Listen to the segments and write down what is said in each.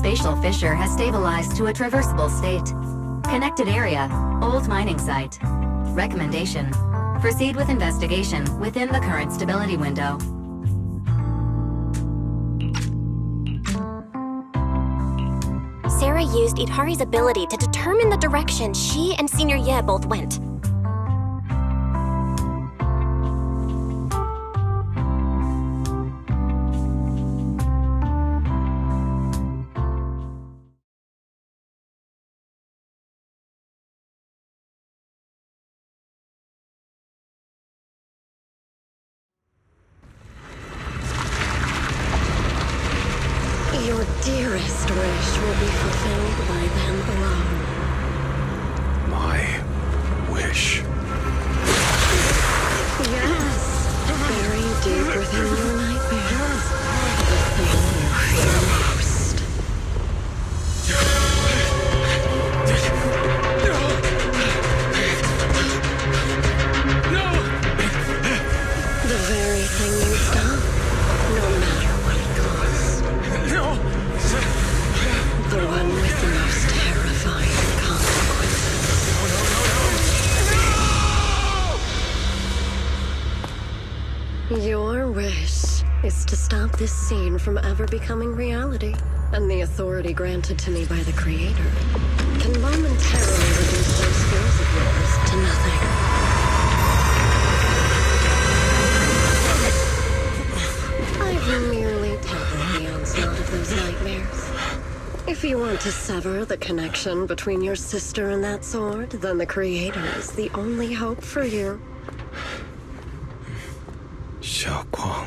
spatial fissure has stabilized to a traversable state. Connected area, old mining site. Recommendation: proceed with investigation within the current stability window. Sarah used Itari's ability to determine the direction she and Senior Ye both went. Your dearest wish will be fulfilled by them alone. My wish. Yes, buried deep within your nightmares. The thing you fear most. The very thing you stop, no matter what it costs. The one with the most terrifying consequences. Your wish is to stop this scene from ever becoming reality, and the authority granted to me by the Creator can momentarily reduce those fears of yours to nothing. I've merely tempered the onslaught of those nightmares. If you want to sever the connection between your sister and that sword, then the Creator is the only hope for you. 小光。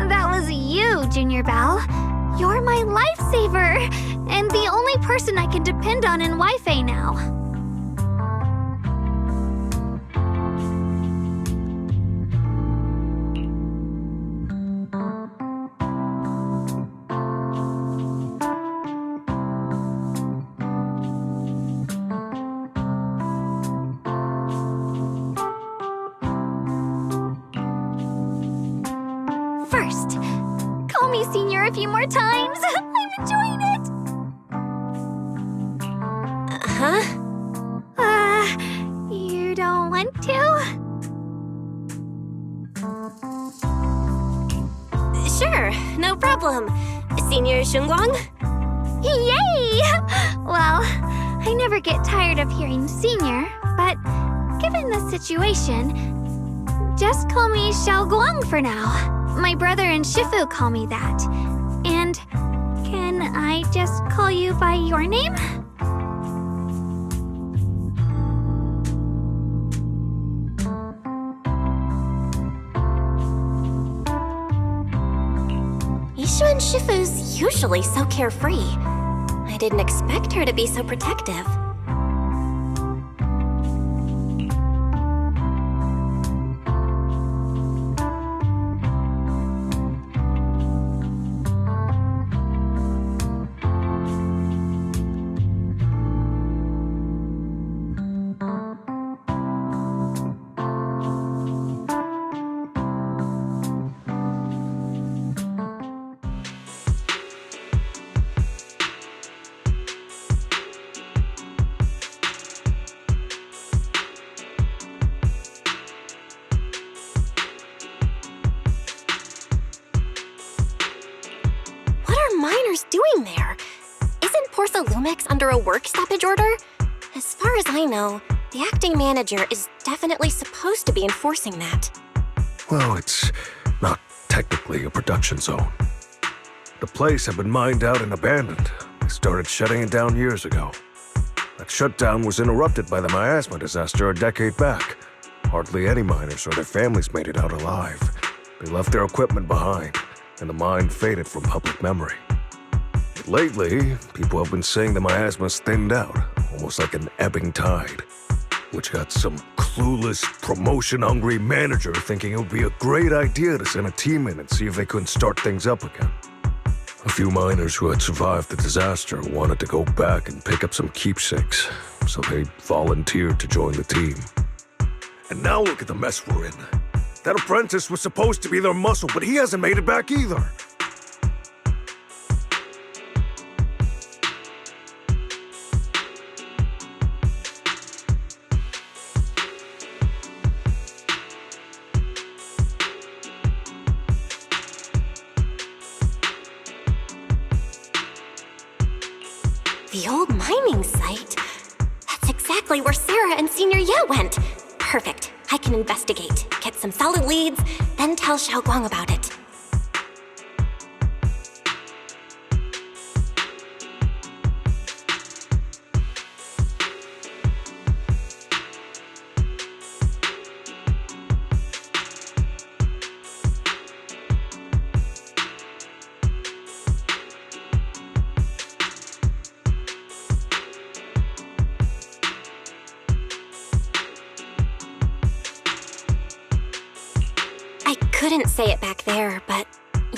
That was you, Junior Belle. You're my lifesaver, and the only person I can depend on in Wi-Fi now. First, call me Senior a few more times. I'm enjoying it. You don't want to? Sure, no problem. Senior Shunguang? Yay! Well, I never get tired of hearing Senior, but given the situation, just call me Xiao Guang for now. My brother and Shifu call me that. And can I just call you by your name? Yishuan Shifu's usually so carefree. I didn't expect her to be so protective. Doing there? Isn't Portha Lumex under a work stoppage order? As far as I know, the acting manager is definitely supposed to be enforcing that. Well, it's not technically a production zone. The place had been mined out and abandoned. They started shutting it down years ago. That shutdown was interrupted by the miasma disaster a decade back. Hardly any miners or their families made it out alive. They left their equipment behind, and the mine faded from public memory. Lately, people have been saying the miasma's thinned out, almost like an ebbing tide, which got some clueless, promotion-hungry manager thinking it would be a great idea to send a team in and see if they couldn't start things up again. A few miners who had survived the disaster wanted to go back and pick up some keepsakes, so they volunteered to join the team. And now look at the mess we're in. That apprentice was supposed to be their muscle, but he hasn't made it back either. The old mining site? That's exactly where Sarah and Senior Ye went. Perfect. I can investigate, get some solid leads, then tell Xiao Guang about it. Couldn't say it back there, but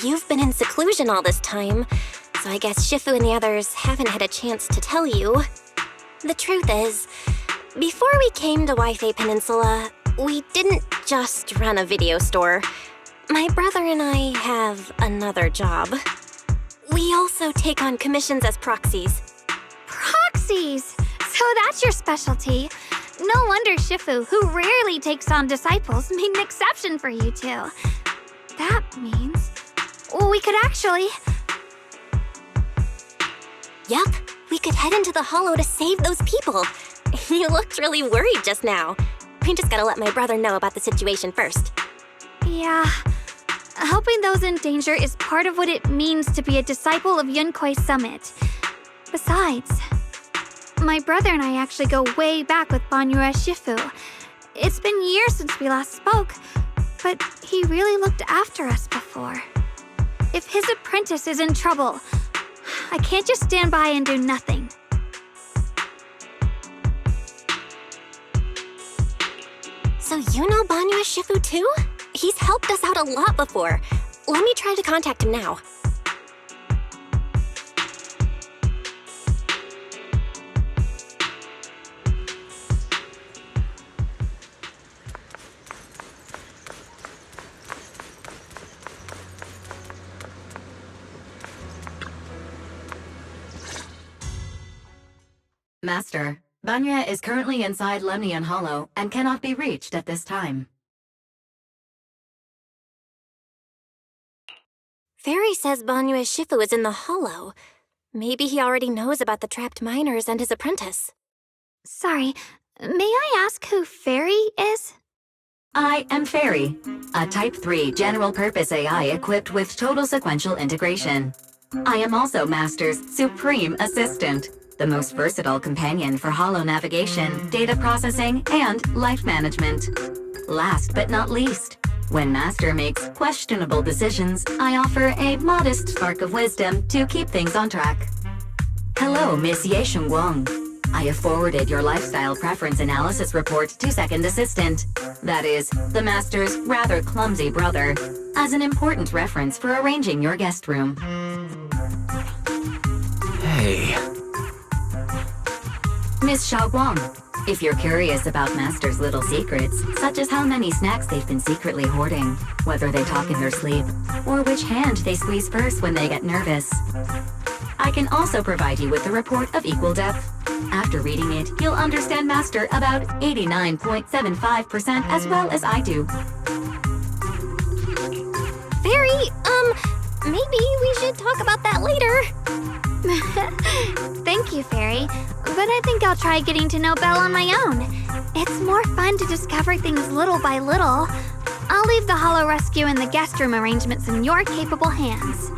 you've been in seclusion all this time, so I guess Shifu and the others haven't had a chance to tell you. The truth is, before we came to Wi-Fi Peninsula, we didn't just run a video store. My brother and I have another job. We also take on commissions as proxies. Proxies! So that's your specialty. No wonder Shifu, who rarely takes on disciples, made an exception for you two. That means we could actually... Yup, we could head into the hollow to save those people. You looked really worried just now. We just gotta let my brother know about the situation first. Yeah, helping those in danger is part of what it means to be a disciple of Yunkuei Summit. Besides, my brother and I actually go way back with Banyue Shifu. It's been years since we last spoke, but he really looked after us before. If his apprentice is in trouble, I can't just stand by and do nothing. So you know Banyue Shifu too? He's helped us out a lot before. Let me try to contact him now. Master, Banya is currently inside Lemnian Hollow and cannot be reached at this time. Fairy says Banyue Shifu is in the Hollow. Maybe he already knows about the trapped miners and his apprentice. Sorry, may I ask who Fairy is? I am Fairy, a Type 3 general-purpose AI equipped with total sequential integration. I am also Master's supreme assistant, the most versatile companion for holo navigation, data processing, and life management. Last but not least, when Master makes questionable decisions, I offer a modest spark of wisdom to keep things on track. Hello, Miss Ye Shengguang. I have forwarded your lifestyle preference analysis report to Second Assistant, that is, the Master's rather clumsy brother, as an important reference for arranging your guest room. Hey. Miss Xiaoguang, if you're curious about Master's little secrets, such as how many snacks they've been secretly hoarding, whether they talk in their sleep, or which hand they squeeze first when they get nervous, I can also provide you with a report of equal depth. After reading it, you'll understand Master about 89.75% as well as I do. Fairy, maybe we should talk about that later. Thank you, Fairy, but I think I'll try getting to know Belle on my own. It's more fun to discover things little by little. I'll leave the Hollow Rescue and the guest room arrangements in your capable hands.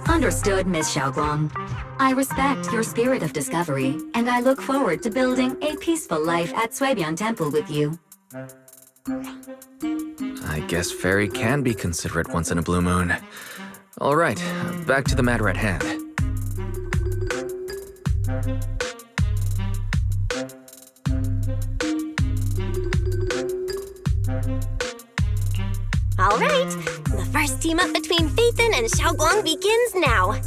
Understood, Miss Xiaoguang. I respect your spirit of discovery, and I look forward to building a peaceful life at Suibian Temple with you. I guess Fairy can be considerate once in a blue moon. All right, back to the matter at hand. All right, the first team up between Phaethon and Xiaoguang begins now.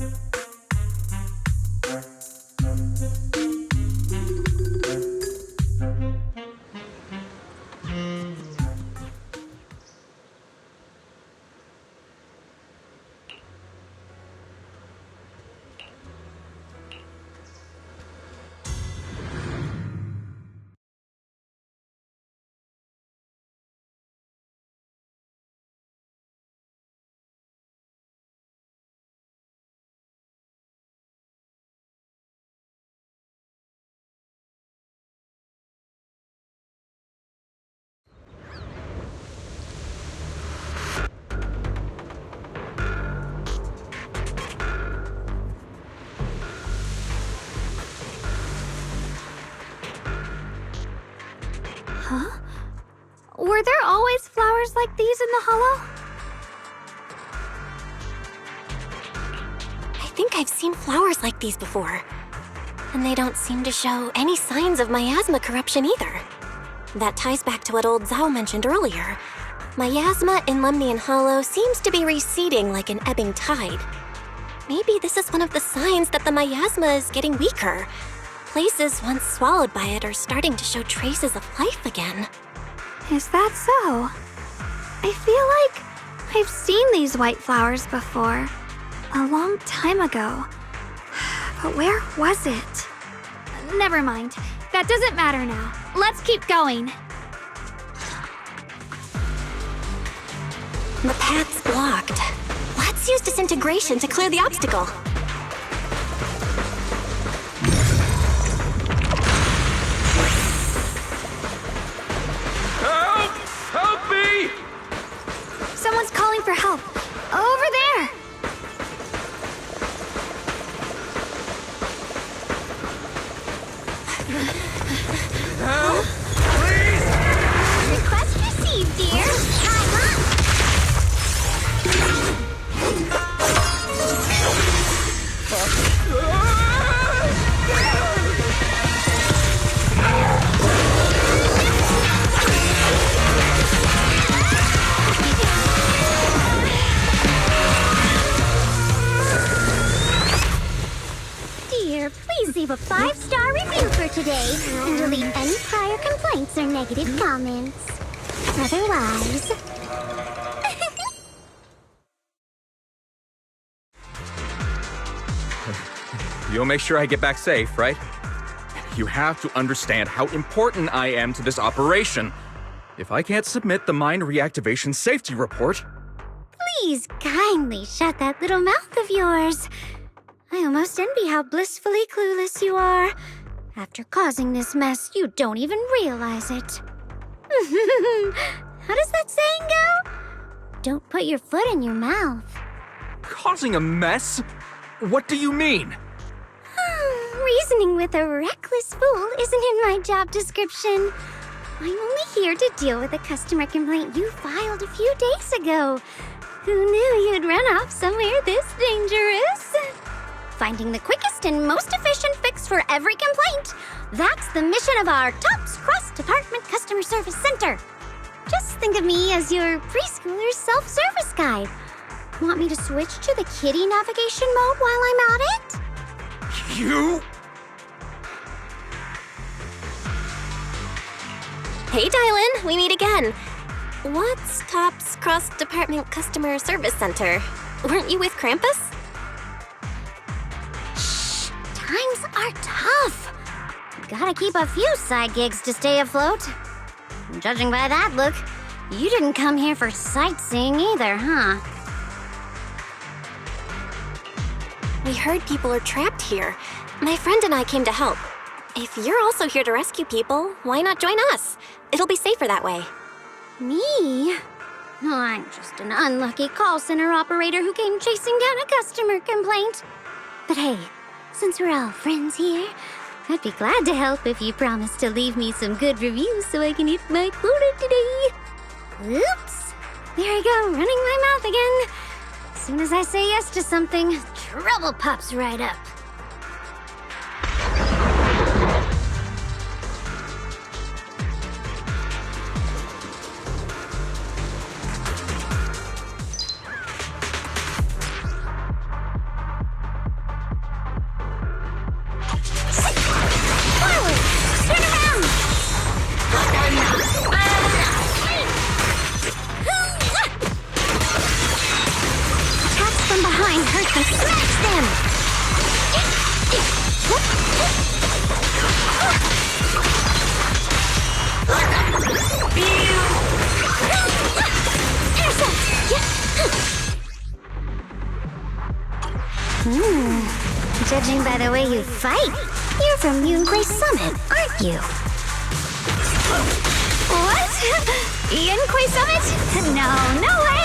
Huh? Were there always flowers like these in the Hollow? I think I've seen flowers like these before. And they don't seem to show any signs of miasma corruption either. That ties back to what old Zhao mentioned earlier. Miasma in Lemnian Hollow seems to be receding like an ebbing tide. Maybe this is one of the signs that the miasma is getting weaker. Places once swallowed by it are starting to show traces of life again. Is that so? I feel like I've seen these white flowers before. A long time ago. But where was it? Never mind. That doesn't matter now. Let's keep going. The path's blocked. Let's use disintegration to clear the obstacle. Help! Help me! Someone's calling for help. Over there! Help! Please! Request received, dear. or negative comments. Otherwise... You'll make sure I get back safe, right? You have to understand how important I am to this operation. If I can't submit the mine reactivation safety report... Please kindly shut that little mouth of yours. I almost envy how blissfully clueless you are. After causing this mess, you don't even realize it. How does that saying go? Don't put your foot in your mouth. Causing a mess? What do you mean? Reasoning with a reckless fool isn't in my job description. I'm only here to deal with a customer complaint you filed a few days ago. Who knew you'd run off somewhere this dangerous? Finding the quickest and most efficient fix for every complaint. That's the mission of our TOPS cross-department customer service center. Just think of me as your preschooler's self-service guide. Want me to switch to the kiddie navigation mode while I'm at it? You? Hey, Dylan, we meet again. What's TOPS Cross-Department Customer Service Center? Weren't you with Krampus? Shh, times are tough. Gotta keep a few side gigs to stay afloat. Judging by that look, you didn't come here for sightseeing either, huh? We heard people are trapped here. My friend and I came to help. If you're also here to rescue people, why not join us? It'll be safer that way. Me? Oh, I'm just an unlucky call center operator who came chasing down a customer complaint. But hey, since we're all friends here, I'd be glad to help if you promise to leave me some good reviews so I can hit my quota today. Oops! There I go, running my mouth again. As soon as I say yes to something, trouble pops right up. Judging by the way you fight, you're from Yunquay Summit, aren't you? What? Yunquay Summit? No way!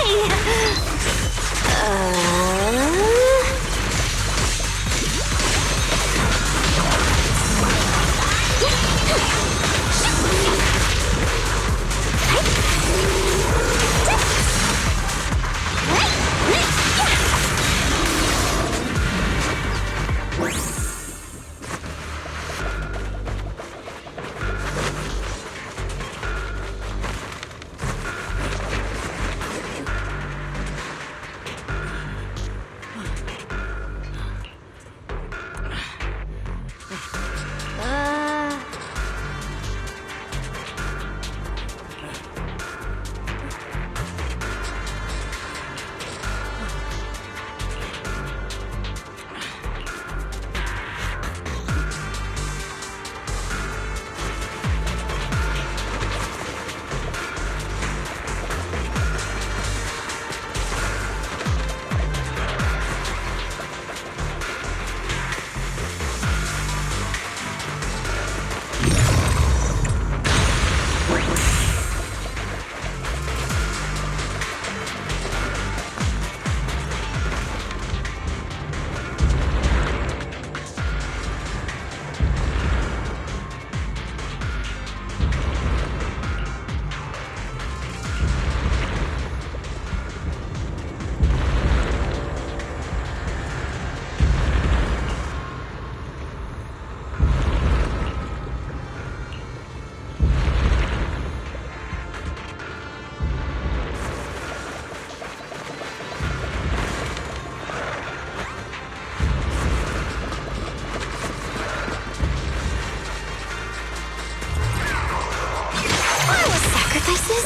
Sacrifices?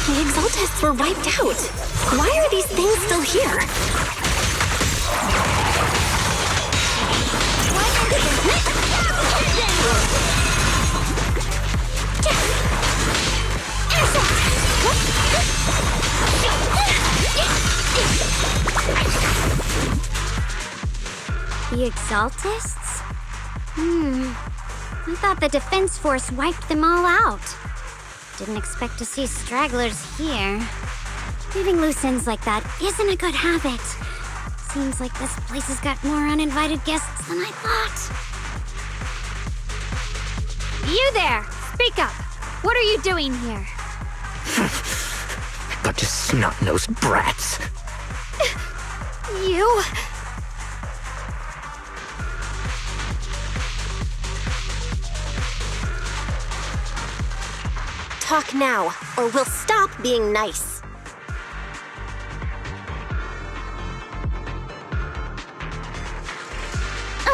The Exaltists were wiped out. Why are these things still here? The Exaltists? I thought the Defense Force wiped them all out. Didn't expect to see stragglers here. Leaving loose ends like that isn't a good habit. Seems like this place has got more uninvited guests than I thought. You there! Speak up! What are you doing here? Bunch of snot-nosed brats. You... Talk now, or we'll stop being nice.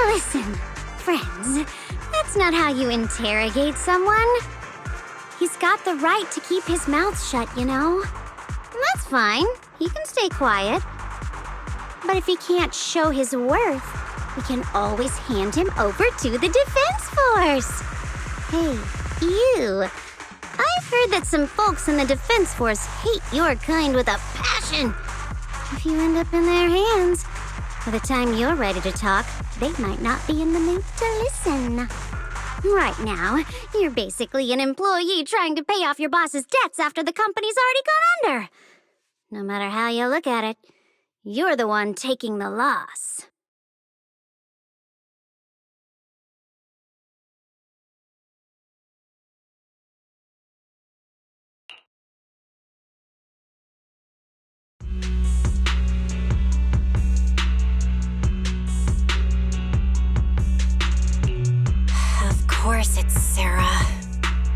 Listen, friends, that's not how you interrogate someone. He's got the right to keep his mouth shut, you know? And that's fine. He can stay quiet. But if he can't show his worth, we can always hand him over to the Defense Force. Hey, you. I've heard that some folks in the Defense Force hate your kind with a passion. If you end up in their hands, by the time you're ready to talk, they might not be in the mood to listen. Right now, you're basically an employee trying to pay off your boss's debts after the company's already gone under. No matter how you look at it, you're the one taking the loss. Of course it's Sarah.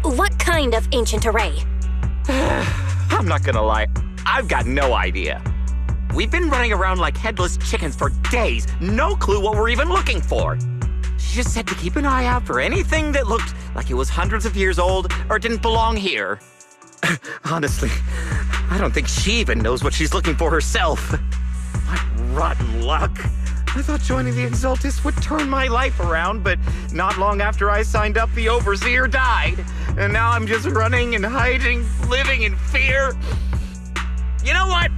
What kind of ancient array? I'm not gonna lie, I've got no idea. We've been running around like headless chickens for days, no clue what we're even looking for. She just said to keep an eye out for anything that looked like it was hundreds of years old or didn't belong here. Honestly, I don't think she even knows what she's looking for herself. What rotten luck. I thought joining the Exaltists would turn my life around, but not long after I signed up, the Overseer died. And now I'm just running and hiding, living in fear. You know what?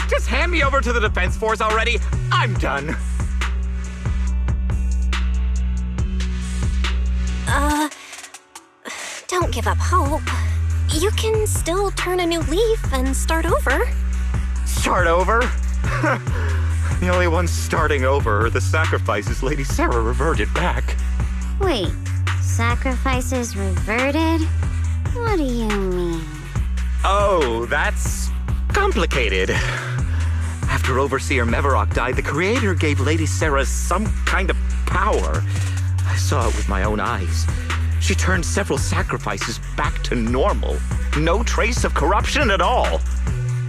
Just hand me over to the Defense Force already. I'm done. Don't give up hope. You can still turn a new leaf and start over. Start over? The only ones starting over are the sacrifices Lady Sarah reverted back. Wait, sacrifices reverted? What do you mean? Oh, that's complicated. After Overseer Mevarok died, the Creator gave Lady Sarah some kind of power. I saw it with my own eyes. She turned several sacrifices back to normal. No trace of corruption at all.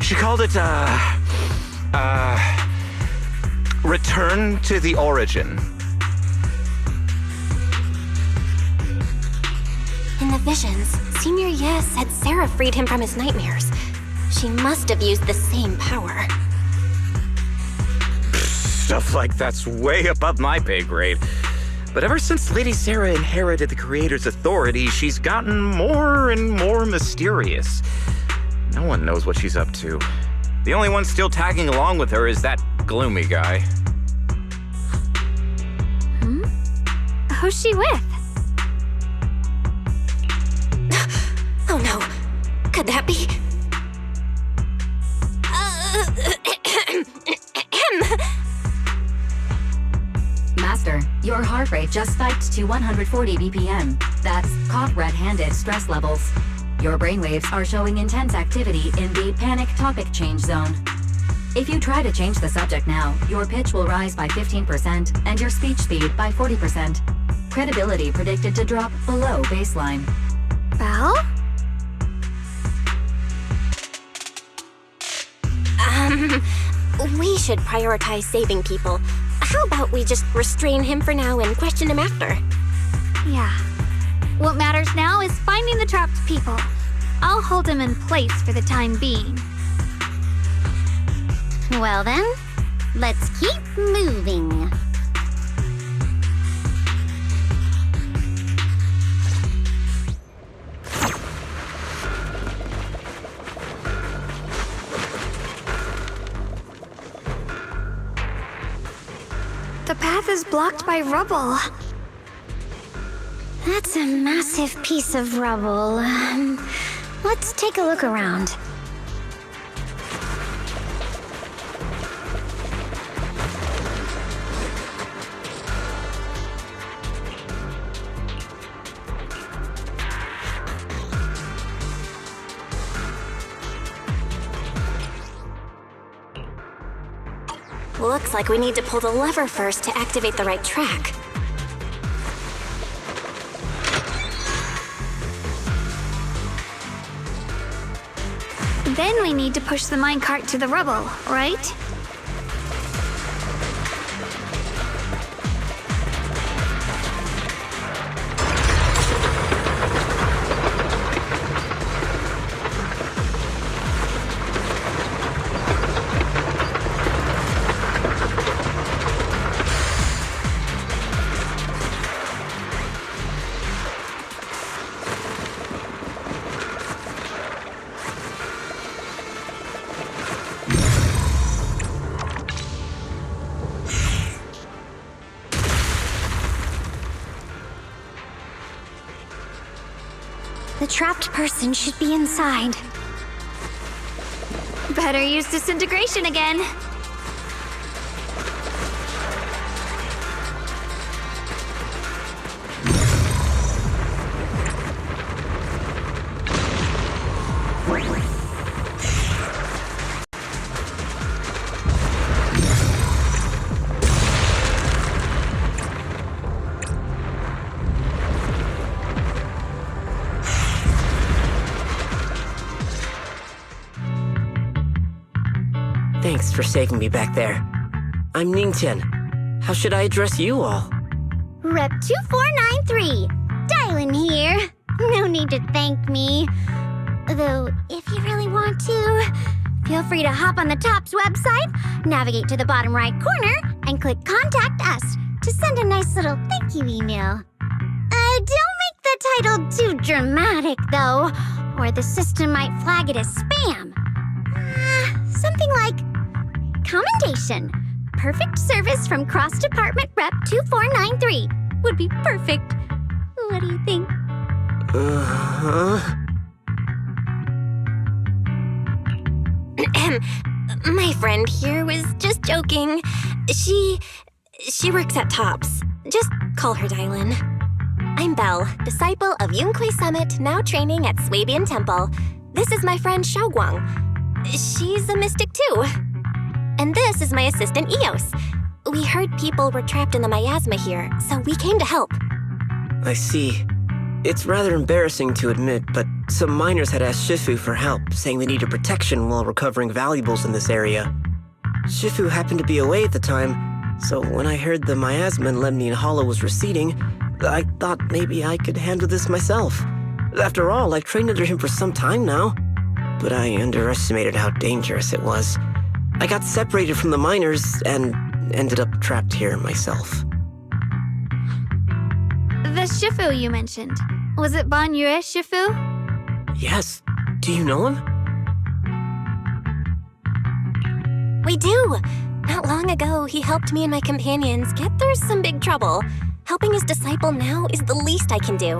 She called it, return to the origin. In the visions, Senior Ye said Sarah freed him from his nightmares. She must have used the same power. Stuff like that's way above my pay grade. But ever since Lady Sarah inherited the Creator's authority, she's gotten more and more mysterious. No one knows what she's up to. The only one still tagging along with her is that gloomy guy. Who's she with? Oh no. Could that be? Master, your heart rate just spiked to 140 BPM. That's caught red-handed stress levels. Your brainwaves are showing intense activity in the panic topic change zone. If you try to change the subject now, your pitch will rise by 15% and your speech speed by 40%. Credibility predicted to drop below baseline. Belle? We should prioritize saving people. How about we just restrain him for now and question him after? Yeah. What matters now is finding the trapped people. I'll hold him in place for the time being. Well then, let's keep moving. The path is blocked by rubble. That's a massive piece of rubble. Let's take a look around. Looks like we need to pull the lever first to activate the right track. Then we need to push the minecart to the rubble, right? The trapped person should be inside. Better use disintegration again. Thanks for saving me back there. I'm Ningtian. How should I address you all? Rep 2493, Dylan here. No need to thank me. Though, if you really want to, feel free to hop on the TOPS website, navigate to the bottom right corner, and click Contact Us to send a nice little thank you email. Don't make the title too dramatic, though, or the system might flag it as spam. Something like, Commendation. Perfect service from Cross-Department Rep 2493 would be perfect. What do you think? My friend here was just joking. She works at TOPS. Just call her Dylan. I'm Belle, disciple of Yunque Summit, now training at Swabian Temple. This is my friend Xiaoguang. She's a mystic too. And this is my assistant Eos. We heard people were trapped in the miasma here, so we came to help. I see. It's rather embarrassing to admit, but some miners had asked Shifu for help, saying they needed protection while recovering valuables in this area. Shifu happened to be away at the time, so when I heard the miasma in Lemnian Hollow was receding, I thought maybe I could handle this myself. After all, I've trained under him for some time now. But I underestimated how dangerous it was. I got separated from the miners and ended up trapped here myself. The Shifu you mentioned. Was it Ban Yue Shifu? Yes. Do you know him? We do! Not long ago, he helped me and my companions get through some big trouble. Helping his disciple now is the least I can do.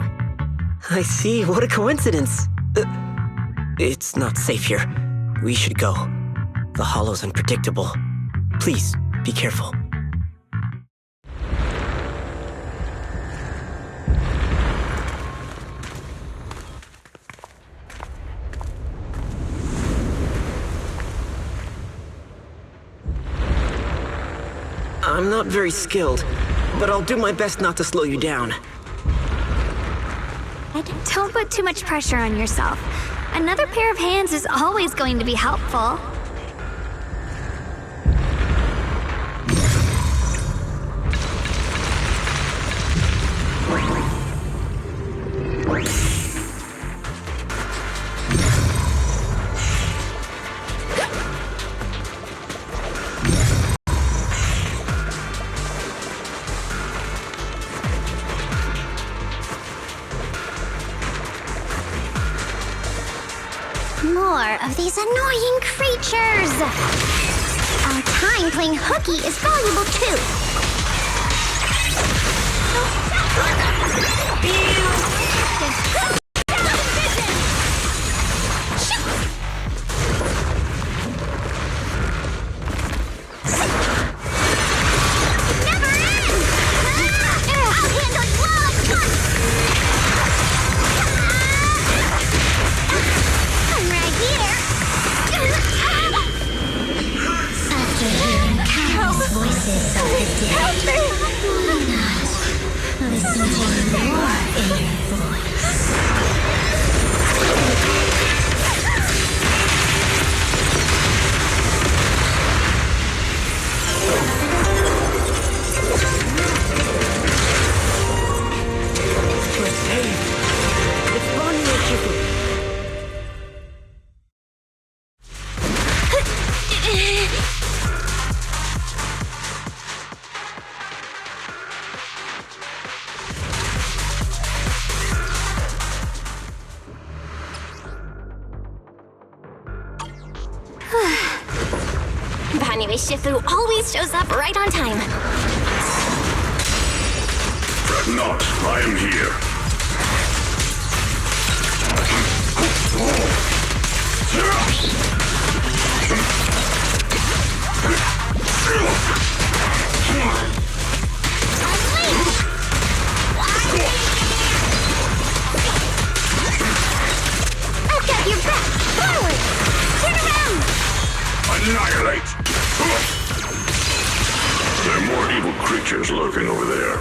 I see. What a coincidence. It's not safe here. We should go. The hollow's unpredictable. Please, be careful. I'm not very skilled, but I'll do my best not to slow you down. Don't put too much pressure on yourself. Another pair of hands is always going to be helpful. More of these annoying creatures! Our time playing hooky is valuable too. Anyway, Shifu always shows up right on time. Fret not, I am here. I've got your back! Forward! Turn around! Annihilate! There are more evil creatures lurking over there.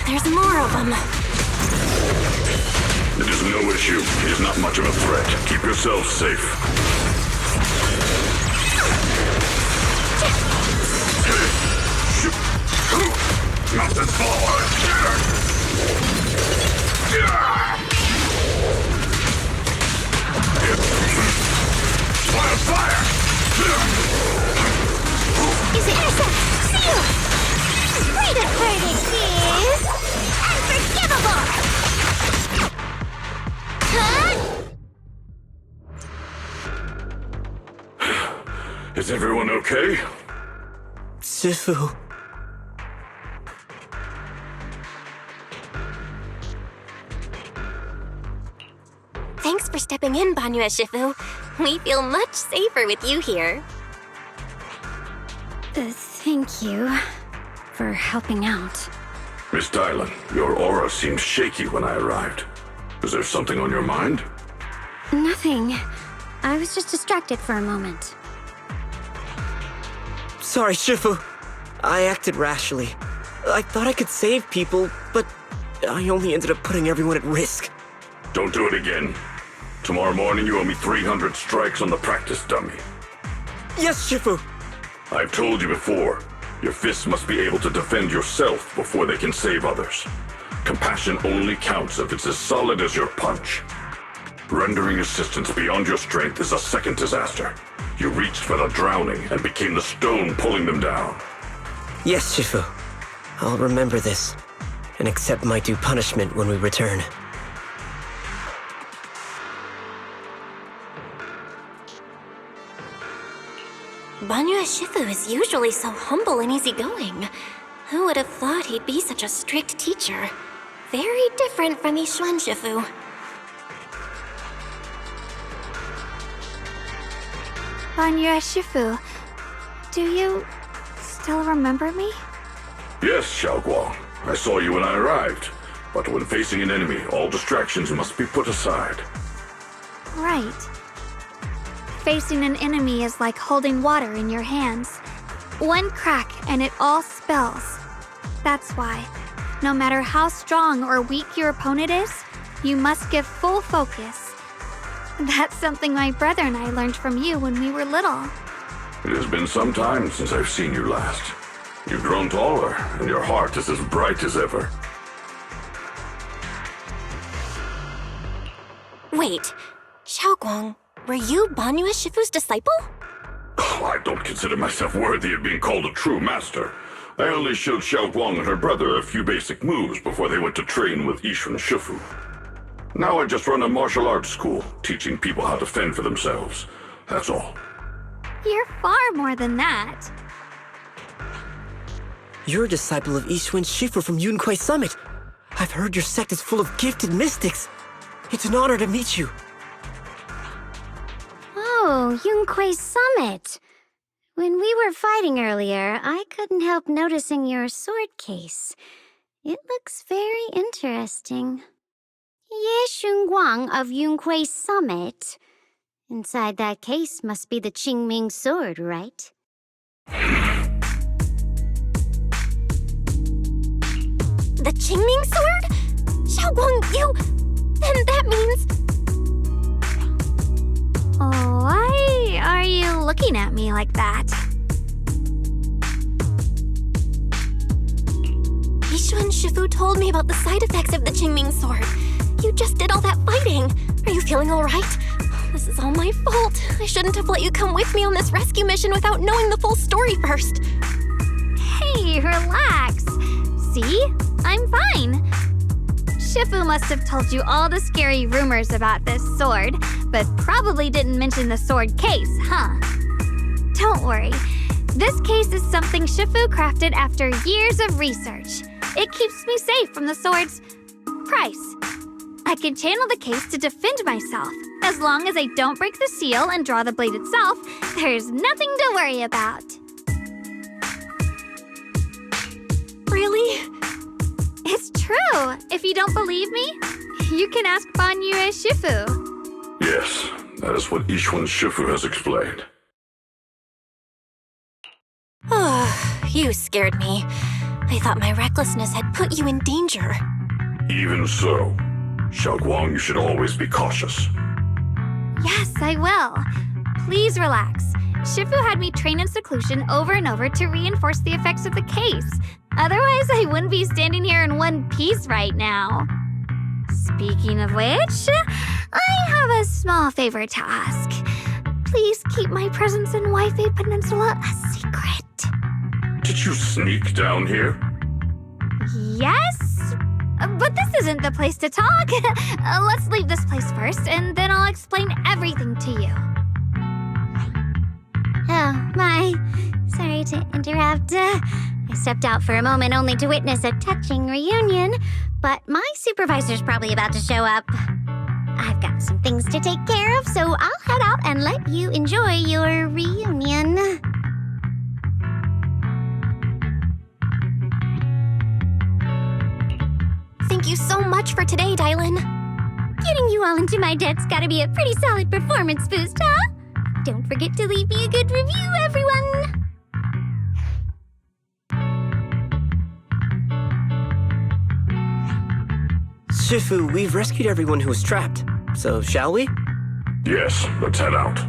There's more of them. It is no issue. He is not much of a threat. Keep yourself safe. Nothing forward! Fire! Is it Seal? Way to hurt it is unforgivable! Huh? Is everyone okay? Shifu. Thanks for stepping in, Banyue Shifu. We feel much safer with you here. Thank you for helping out. Miss Dylan, your aura seemed shaky when I arrived. Is there something on your mind? Nothing. I was just distracted for a moment. Sorry, Shifu. I acted rashly. I thought I could save people, but I only ended up putting everyone at risk. Don't do it again. Tomorrow morning you owe me 300 strikes on the practice dummy. Yes, Shifu! I've told you before, your fists must be able to defend yourself before they can save others. Compassion only counts if it's as solid as your punch. Rendering assistance beyond your strength is a second disaster. You reached for the drowning and became the stone pulling them down. Yes, Shifu. I'll remember this, and accept my due punishment when we return. Banyue Shifu is usually so humble and easygoing. Who would have thought he'd be such a strict teacher? Very different from Yixuan Shifu. Banyue Shifu, do you still remember me? Yes, Xiaoguang. I saw you when I arrived. But when facing an enemy, all distractions must be put aside. Right. Facing an enemy is like holding water in your hands. One crack and it all spills. That's why, No matter how strong or weak your opponent is, you must give full focus. That's something my brother and I learned from you when we were little. It has been some time since I've seen you last. You've grown taller, and your heart is as bright as ever. Wait, Xiaoguang, were you Banyu Shifu's disciple? Oh, I don't consider myself worthy of being called a true master. I only showed Xiaoguang and her brother a few basic moves before they went to train with Yixun Shifu. Now I just run a martial arts school, teaching people how to fend for themselves. That's all. You're far more than that. You're a disciple of Yixun Shifu from Yunquei Summit. I've heard your sect is full of gifted mystics. It's an honor to meet you. Oh, Yunquei Summit. When we were fighting earlier, I couldn't help noticing your sword case. It looks very interesting. Ye Xunguang of Yunquei Summit. Inside that case must be the Qingming sword, right? The Qingming sword? Xiaoguang, you... Then that means... Why are you looking at me like that? Yixun Shifu told me about the side effects of the Qingming sword. You just did all that fighting. Are you feeling all right? This is all my fault. I shouldn't have let you come with me on this rescue mission without knowing the full story first. Hey, relax. See? I'm fine. Shifu must have told you all the scary rumors about this sword, but probably didn't mention the sword case, huh? Don't worry. This case is something Shifu crafted after years of research. It keeps me safe from the sword's price. I can channel the case to defend myself. As long as I don't break the seal and draw the blade itself, there's nothing to worry about. Really? It's true. If you don't believe me, you can ask Banyu Shifu. Yes, that is what Yixun Shifu has explained. Oh, you scared me. I thought my recklessness had put you in danger. Even so, Xiaoguang, you should always be cautious. Yes, I will. Please relax. Shifu had me train in seclusion over and over to reinforce the effects of the case. Otherwise, I wouldn't be standing here in one piece right now. Speaking of which, I have a small favor to ask. Please keep my presence in Wi-Fi Peninsula a secret. Did you sneak down here? Yes? But this isn't the place to talk. Let's leave this place first, and then I'll explain everything to you. Oh, my. Sorry to interrupt. I stepped out for a moment only to witness a touching reunion, but my supervisor's probably about to show up. I've got some things to take care of, so I'll head out and let you enjoy your reunion. Thank you so much for today, Dylan. Getting you all into my debt's gotta be a pretty solid performance boost, huh? Don't forget to leave me a good review, everyone! Shifu, we've rescued everyone who was trapped. So, shall we? Yes, let's head out.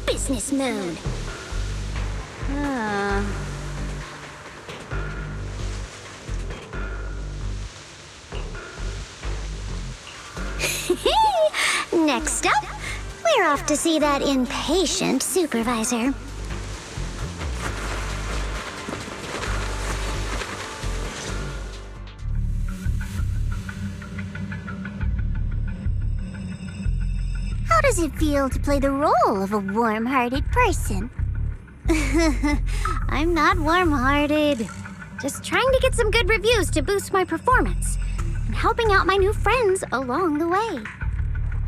Business mode. Next up, we're off to see that impatient supervisor. How does it feel to play the role of a warm-hearted person? I'm not warm-hearted. Just trying to get some good reviews to boost my performance. And helping out my new friends along the way.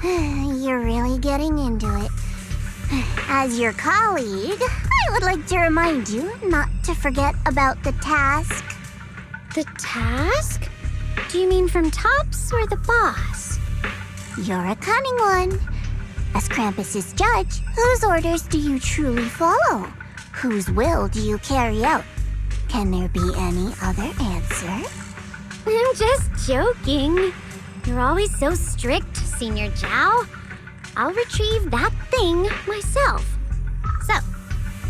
You're really getting into it. As your colleague, I would like to remind you not to forget about the task. The task? Do you mean from Tops or the boss? You're a cunning one. As Krampus's judge, whose orders do you truly follow? Whose will do you carry out? Can there be any other answer? I'm just joking. You're always so strict, Senior Zhao. I'll retrieve that thing myself. So,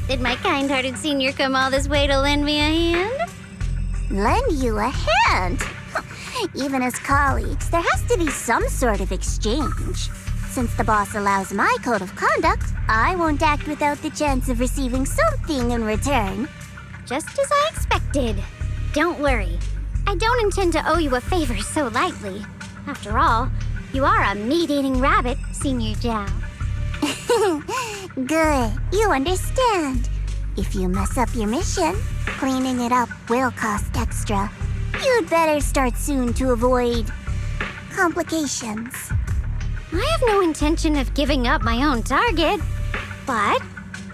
did my kind-hearted senior come all this way to lend me a hand? Lend you a hand? Even as colleagues, there has to be some sort of exchange. Since the boss allows my code of conduct, I won't act without the chance of receiving something in return. Just as I expected. Don't worry. I don't intend to owe you a favor so lightly. After all, you are a meat-eating rabbit, Senior Zhao. Good, you understand. If you mess up your mission, cleaning it up will cost extra. You'd better start soon to avoid complications. I have no intention of giving up my own target, but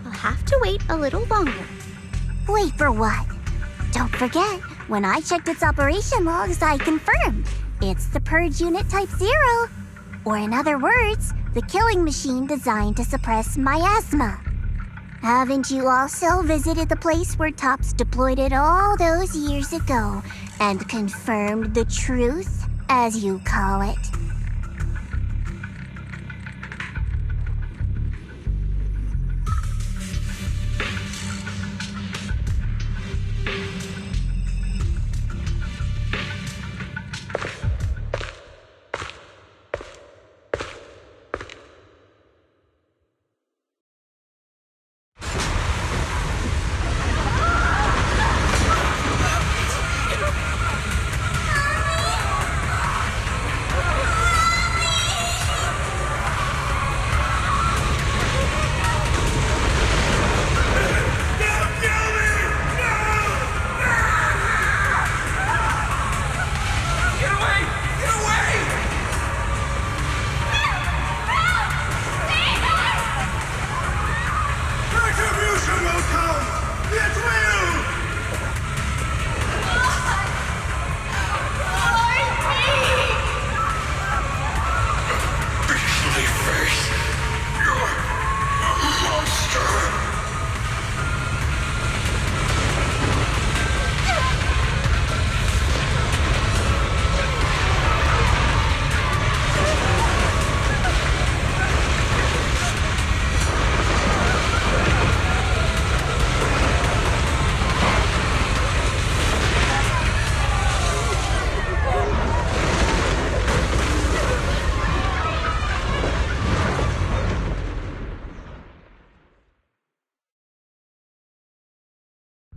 I'll have to wait a little longer. Wait for what? Don't forget, when I checked its operation logs, I confirmed. It's the Purge Unit Type 0. Or in other words, the killing machine designed to suppress miasma. Haven't you also visited the place where Tops deployed it all those years ago and confirmed the truth, as you call it?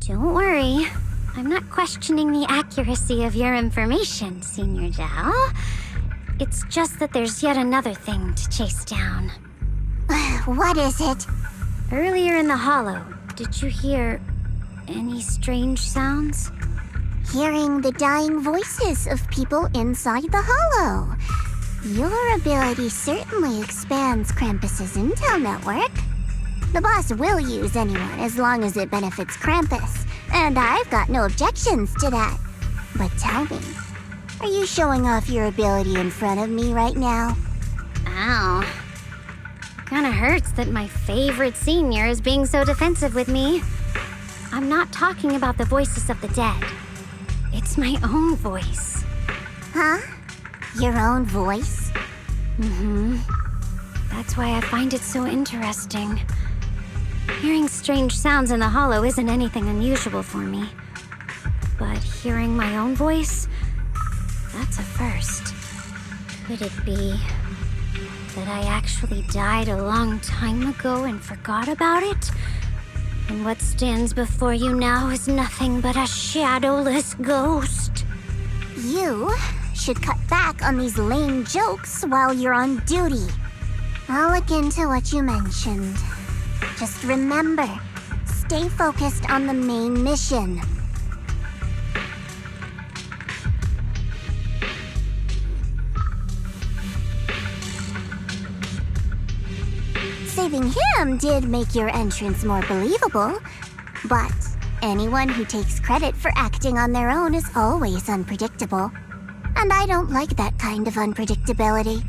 Don't worry. I'm not questioning the accuracy of your information, Senior Zhao. It's just that there's yet another thing to chase down. What is it? Earlier in the hollow, did you hear any strange sounds? Hearing the dying voices of people inside the hollow. Your ability certainly expands Krampus's intel network. The boss will use anyone as long as it benefits Krampus, and I've got no objections to that. But tell me, are you showing off your ability in front of me right now? Ow. Kinda hurts that my favorite senior is being so defensive with me. I'm not talking about the voices of the dead. It's my own voice. Huh? Your own voice? Mm-hmm. That's why I find it so interesting. Hearing strange sounds in the hollow isn't anything unusual for me. But hearing my own voice, that's a first. Could it be that I actually died a long time ago and forgot about it? And what stands before you now is nothing but a shadowless ghost. You should cut back on these lame jokes while you're on duty. I'll look into what you mentioned. Just remember, stay focused on the main mission. saving him did make your entrance more believable. But anyone who takes credit for acting on their own is always unpredictable. And I don't like that kind of unpredictability.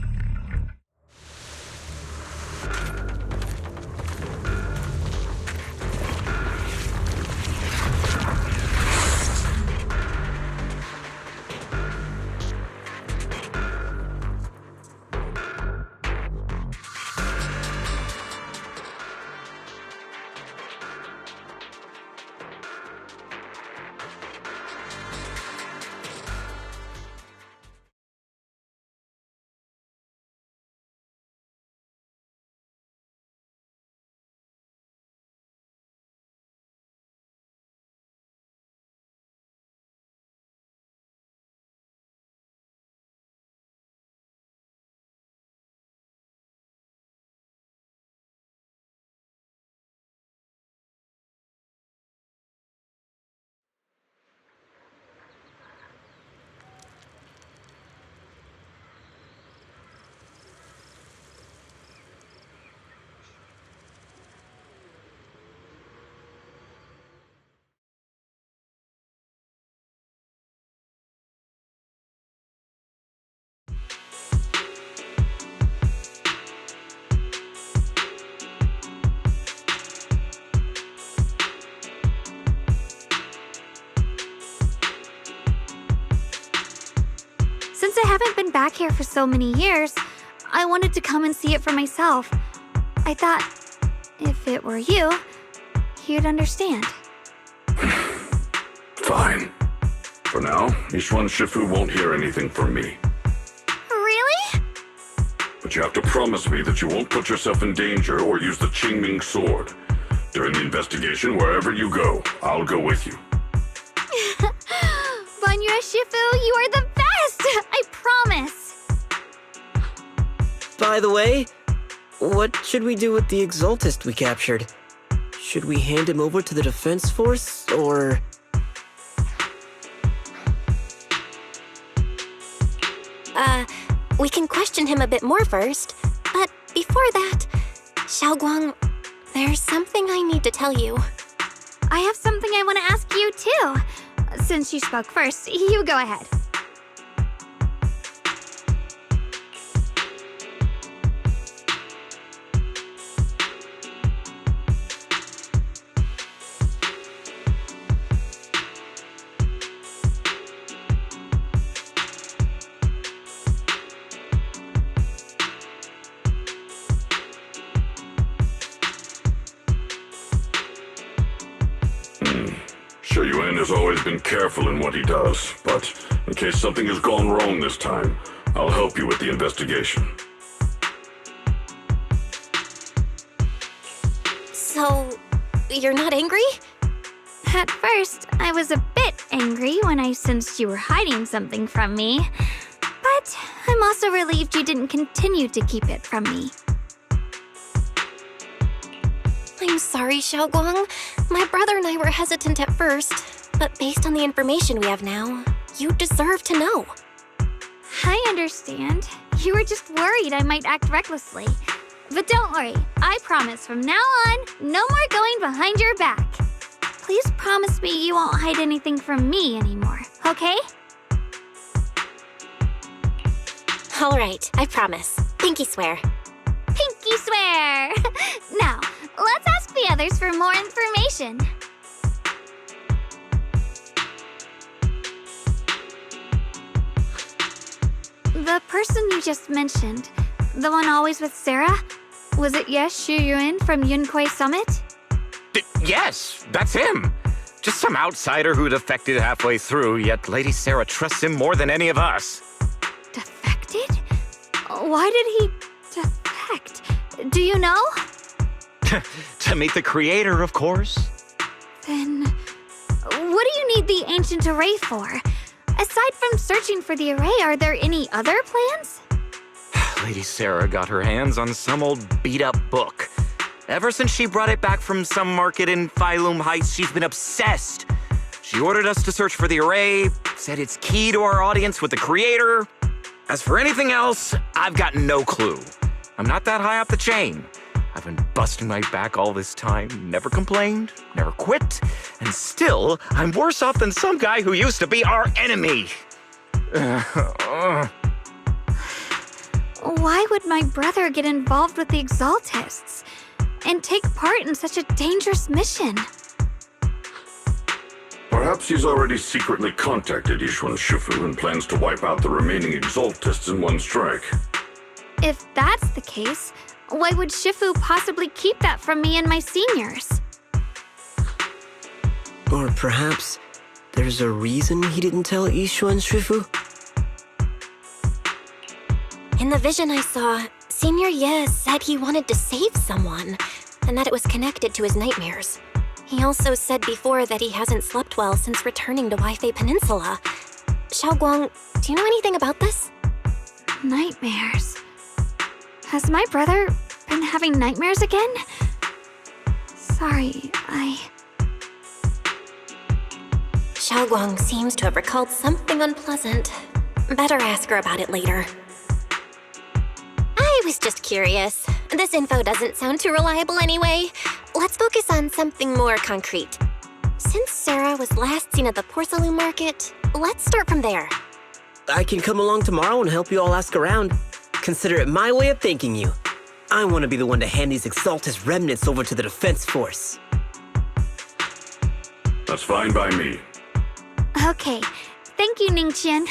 Since I haven't been back here for so many years, I wanted to come and see it for myself. I thought, if it were you, you'd understand. Fine. For now, Ishwan Shifu won't hear anything from me. Really? But you have to promise me that you won't put yourself in danger or use the Qingming sword. During the investigation, wherever you go, I'll go with you. Banya Shifu, you are the best! I promise! By the way, what should we do with the Exaltist we captured? Should we hand him over to the defense force, or... We can question him a bit more first. But before that, Xiaoguang, there's something I need to tell you. I have something I want to ask you, too. Since you spoke first, you go ahead. Shuyuan has always been careful in what he does, but in case something has gone wrong this time, I'll help you with the investigation. So, you're not angry? At first, I was a bit angry when I sensed you were hiding something from me. But I'm also relieved you didn't continue to keep it from me. I'm sorry, Xiaoguang. My brother and I were hesitant at first, but based on the information we have now, you deserve to know. I understand. You were just worried I might act recklessly. But don't worry, I promise from now on, no more going behind your back. Please promise me you won't hide anything from me anymore, okay? All right, I promise. Pinky swear. Pinky swear! Now, let's ask the others for more information. The person you just mentioned, the one always with Sarah, was it Shuyuan from Yunquei Summit? Yes, that's him. Just some outsider who defected halfway through, yet Lady Sarah trusts him more than any of us. Defected? Why did he defect? Do you know? To meet the creator, of course. Then, what do you need the ancient array for? Aside from searching for the array, are there any other plans? Lady Sarah got her hands on some old beat-up book. Ever since she brought it back from some market in Phylum Heights, she's been obsessed. She ordered us to search for the array, said it's key to our audience with the creator. As for anything else, I've got no clue. I'm not that high up the chain. I've been busting my back all this time, never complained, never quit, and still, I'm worse off than some guy who used to be our enemy. Why would my brother get involved with the Exaltists and take part in such a dangerous mission? Perhaps he's already secretly contacted Ishwan Shifu and plans to wipe out the remaining Exaltists in one strike. If that's the case, why would Shifu possibly keep that from me and my seniors? Or perhaps there's a reason he didn't tell Ishwan Shifu? In the vision I saw, Senior Ye said he wanted to save someone, and that it was connected to his nightmares. He also said before that he hasn't slept well since returning to Waifei Peninsula. Xiaoguang, do you know anything about this? Nightmares. Has my brother been having nightmares again? Sorry, Xiaoguang seems to have recalled something unpleasant. Better ask her about it later. I was just curious. This info doesn't sound too reliable anyway. Let's focus on something more concrete. Since Sarah was last seen at the porcelain market, let's start from there. I can come along tomorrow and help you all ask around. Consider it my way of thanking you. I want to be the one to hand these Exaltus remnants over to the defense force. That's fine by me. okay. Thank you, Ningqian.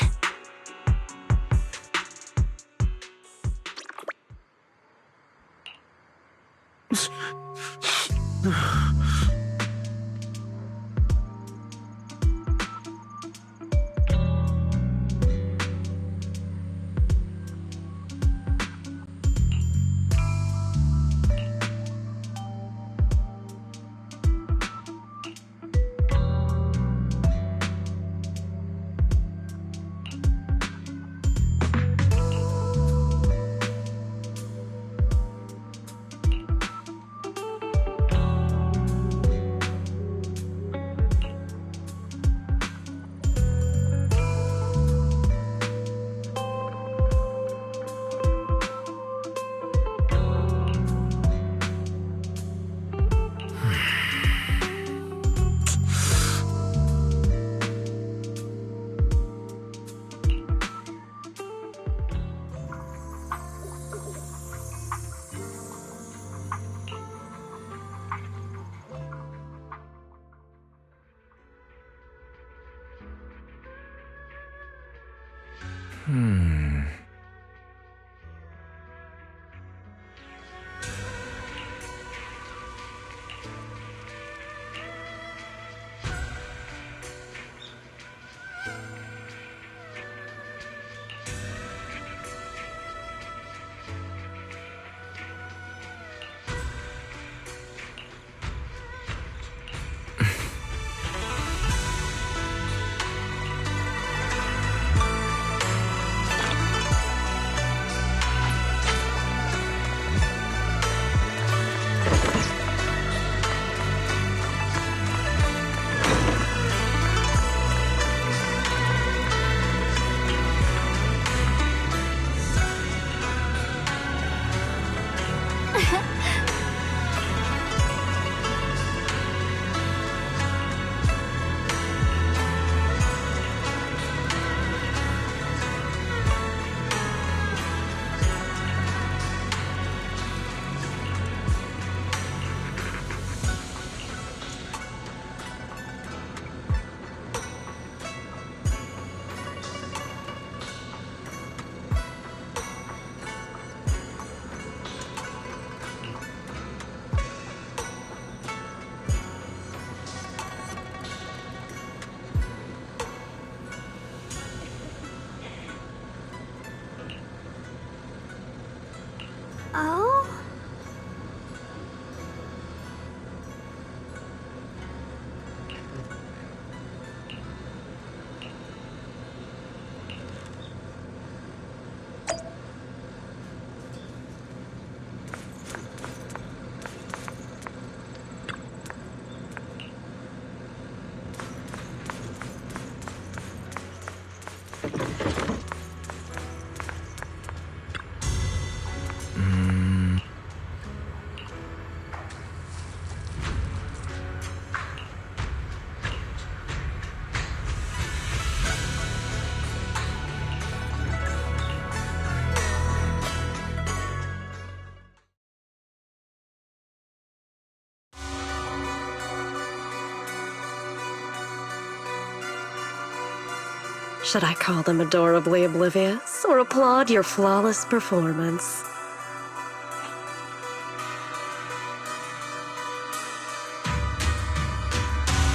Should I call them adorably oblivious or applaud your flawless performance?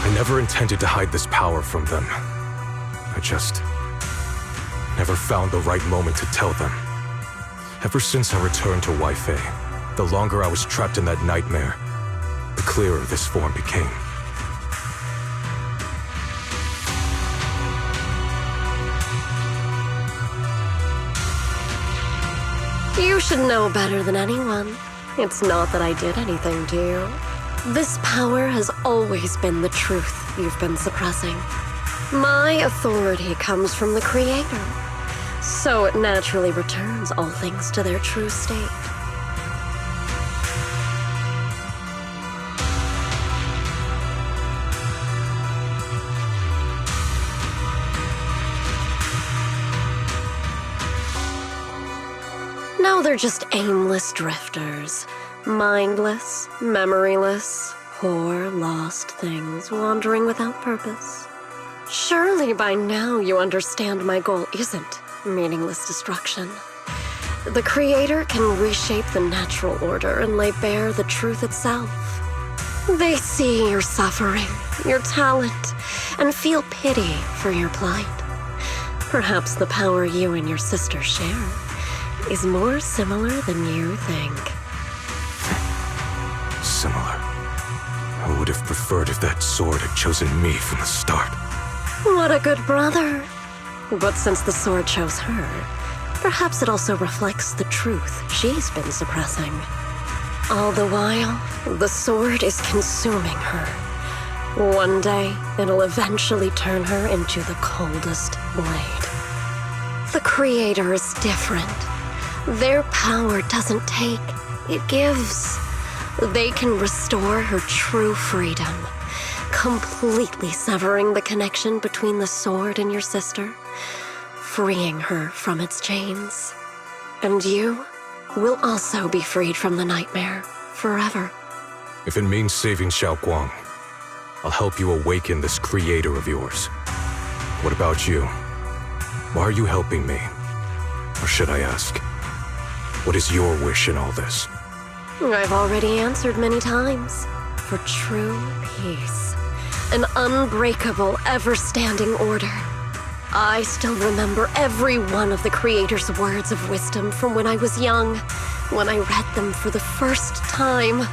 I never intended to hide this power from them. I just never found the right moment to tell them. Ever since I returned to Wi-Fi, the longer I was trapped in that nightmare, the clearer this form became. You should know better than anyone. It's not that I did anything to you. This power has always been the truth you've been suppressing. My authority comes from the Creator, so it naturally returns all things to their true state. Now they're just aimless drifters. Mindless, memoryless, poor, lost things wandering without purpose. Surely by now you understand my goal isn't meaningless destruction. The Creator can reshape the natural order and lay bare the truth itself. They see your suffering, your talent, and feel pity for your plight. Perhaps the power you and your sister share is more similar than you think. Similar. I would have preferred if that sword had chosen me from the start. What a good brother. But since the sword chose her, perhaps it also reflects the truth she's been suppressing. All the while, the sword is consuming her. One day, it'll eventually turn her into the coldest blade. The Creator is different. Their power doesn't take, it gives. They can restore her true freedom, completely severing the connection between the sword and your sister, freeing her from its chains. And you will also be freed from the nightmare forever. If it means saving Xiao Guang, I'll help you awaken this Creator of yours. What about you? Why are you helping me? Or should I ask, what is your wish in all this? I've already answered many times. For true peace. An unbreakable, ever-standing order. I still remember every one of the Creator's words of wisdom from when I was young, when I read them for the first time.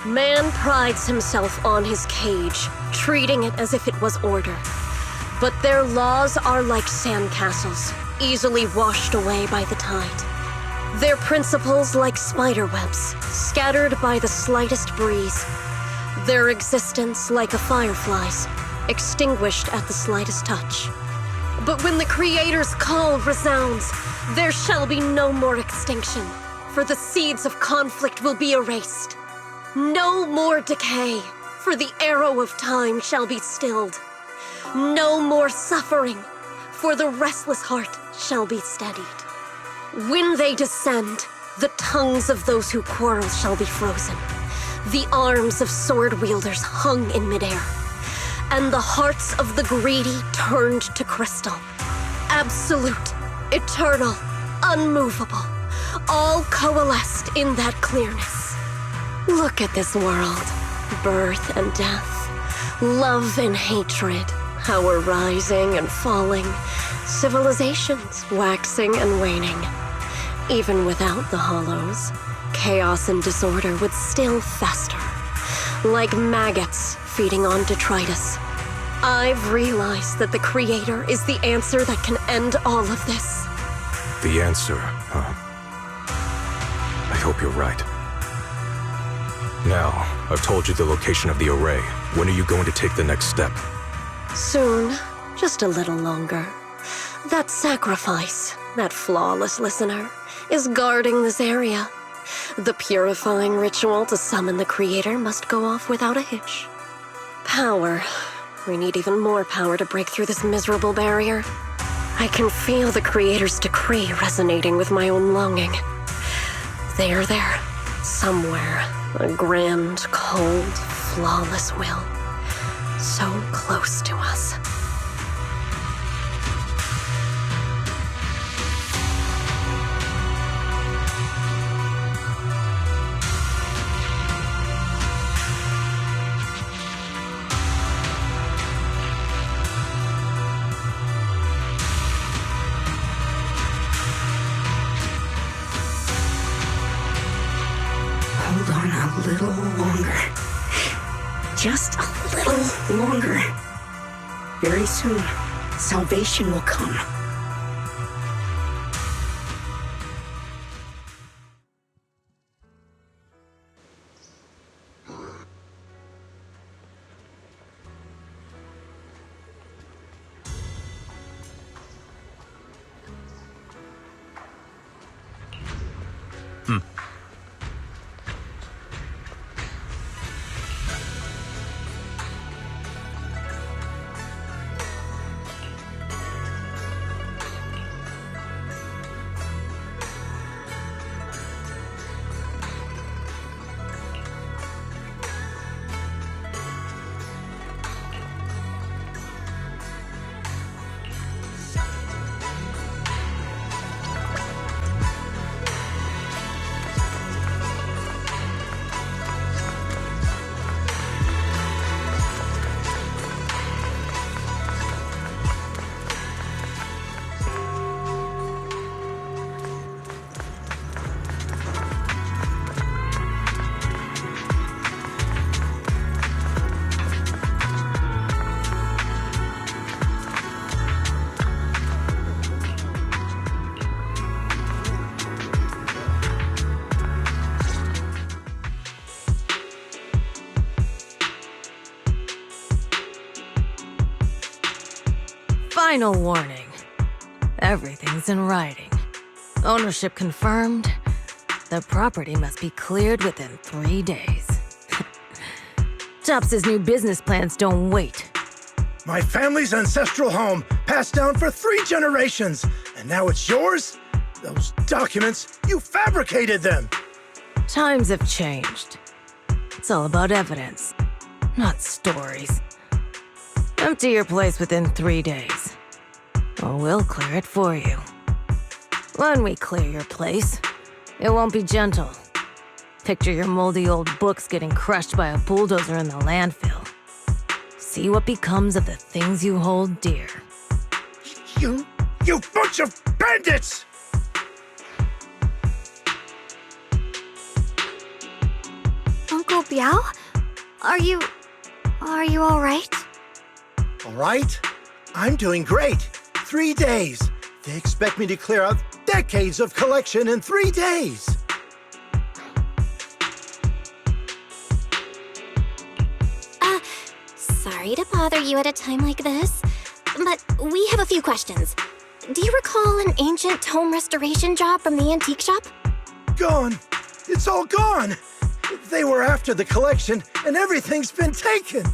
Man prides himself on his cage, treating it as if it was order. But their laws are like sandcastles, easily washed away by the tide. Their principles like spiderwebs, scattered by the slightest breeze. Their existence like a firefly's, extinguished at the slightest touch. But when the Creator's call resounds, there shall be no more extinction, for the seeds of conflict will be erased. No more decay, for the arrow of time shall be stilled. No more suffering, for the restless heart shall be steadied. When they descend, the tongues of those who quarrel shall be frozen, the arms of sword wielders hung in midair, and the hearts of the greedy turned to crystal. Absolute, eternal, unmovable, all coalesced in that clearness. Look at this world, birth and death, love and hatred, how we're rising and falling, civilizations waxing and waning. Even without the hollows, chaos and disorder would still fester, like maggots feeding on detritus. I've realized that the Creator is the answer that can end all of this. The answer, huh? I hope you're right. Now, I've told you the location of the array. When are you going to take the next step? Soon, just a little longer. That sacrifice, that flawless listener, is guarding this area. The purifying ritual to summon the Creator must go off without a hitch. Power. We need even more power to break through this miserable barrier. I can feel the Creator's decree resonating with my own longing. They are there, somewhere. A grand, cold, flawless will. So close to us. Just a little longer. Very soon, salvation will come. Final warning. Everything's in writing. Ownership confirmed. The property must be cleared within 3 days. Tops's new business plans don't wait. My family's ancestral home, passed down for 3 generations, and now it's yours? Those documents, you fabricated them! Times have changed. It's all about evidence, not stories. Empty your place within 3 days, or we'll clear it for you. When we clear your place, it won't be gentle. Picture your moldy old books getting crushed by a bulldozer in the landfill. See what becomes of the things you hold dear. You bunch of bandits! Uncle Biao? Are you all right? All right? I'm doing great. 3 days. They expect me to clear out decades of collection in 3 days. Sorry to bother you at a time like this, but we have a few questions. Do you recall an ancient tome restoration job from the antique shop? Gone. It's all gone. They were after the collection, and everything's been taken.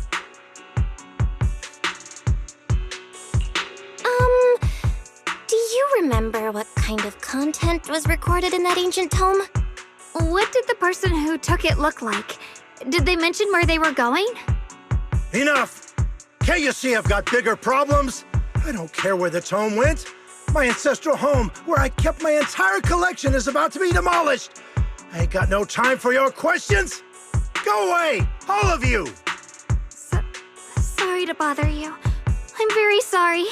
Do you remember what kind of content was recorded in that ancient tome? What did the person who took it look like? Did they mention where they were going? Enough! Can't you see I've got bigger problems? I don't care where the tome went. My ancestral home, where I kept my entire collection, is about to be demolished. I ain't got no time for your questions. Go away, all of you! Sorry to bother you. I'm very sorry.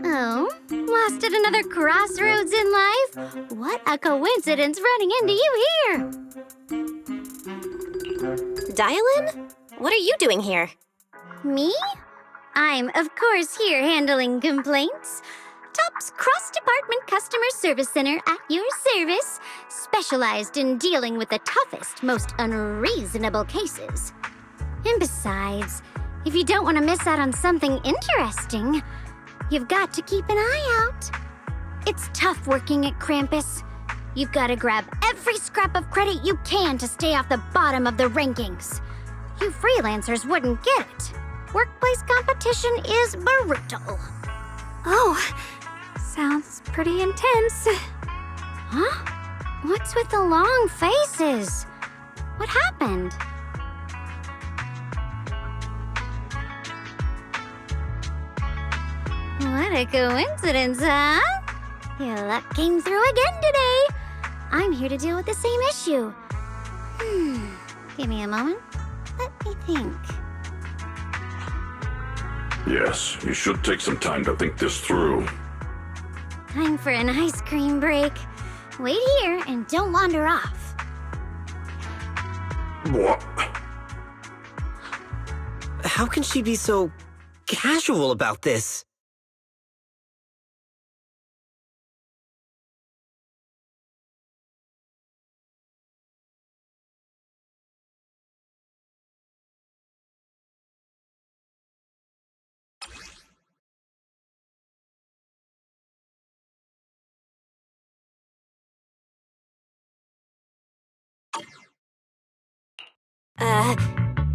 Oh, lost at another crossroads in life? What a coincidence running into you here! Dial-in? What are you doing here? Me? I'm, of course, here handling complaints. TOP's cross-department customer service center at your service, specialized in dealing with the toughest, most unreasonable cases. And besides, if you don't want to miss out on something interesting, you've got to keep an eye out. It's tough working at Krampus. You've got to grab every scrap of credit you can to stay off the bottom of the rankings. You freelancers wouldn't get it. Workplace competition is brutal. Oh, sounds pretty intense. Huh? What's with the long faces? What happened? What a coincidence, huh? Your luck came through again today. I'm here to deal with the same issue. Give me a moment. Let me think. Yes, you should take some time to think this through. Time for an ice cream break. Wait here and don't wander off. What? How can she be so casual about this?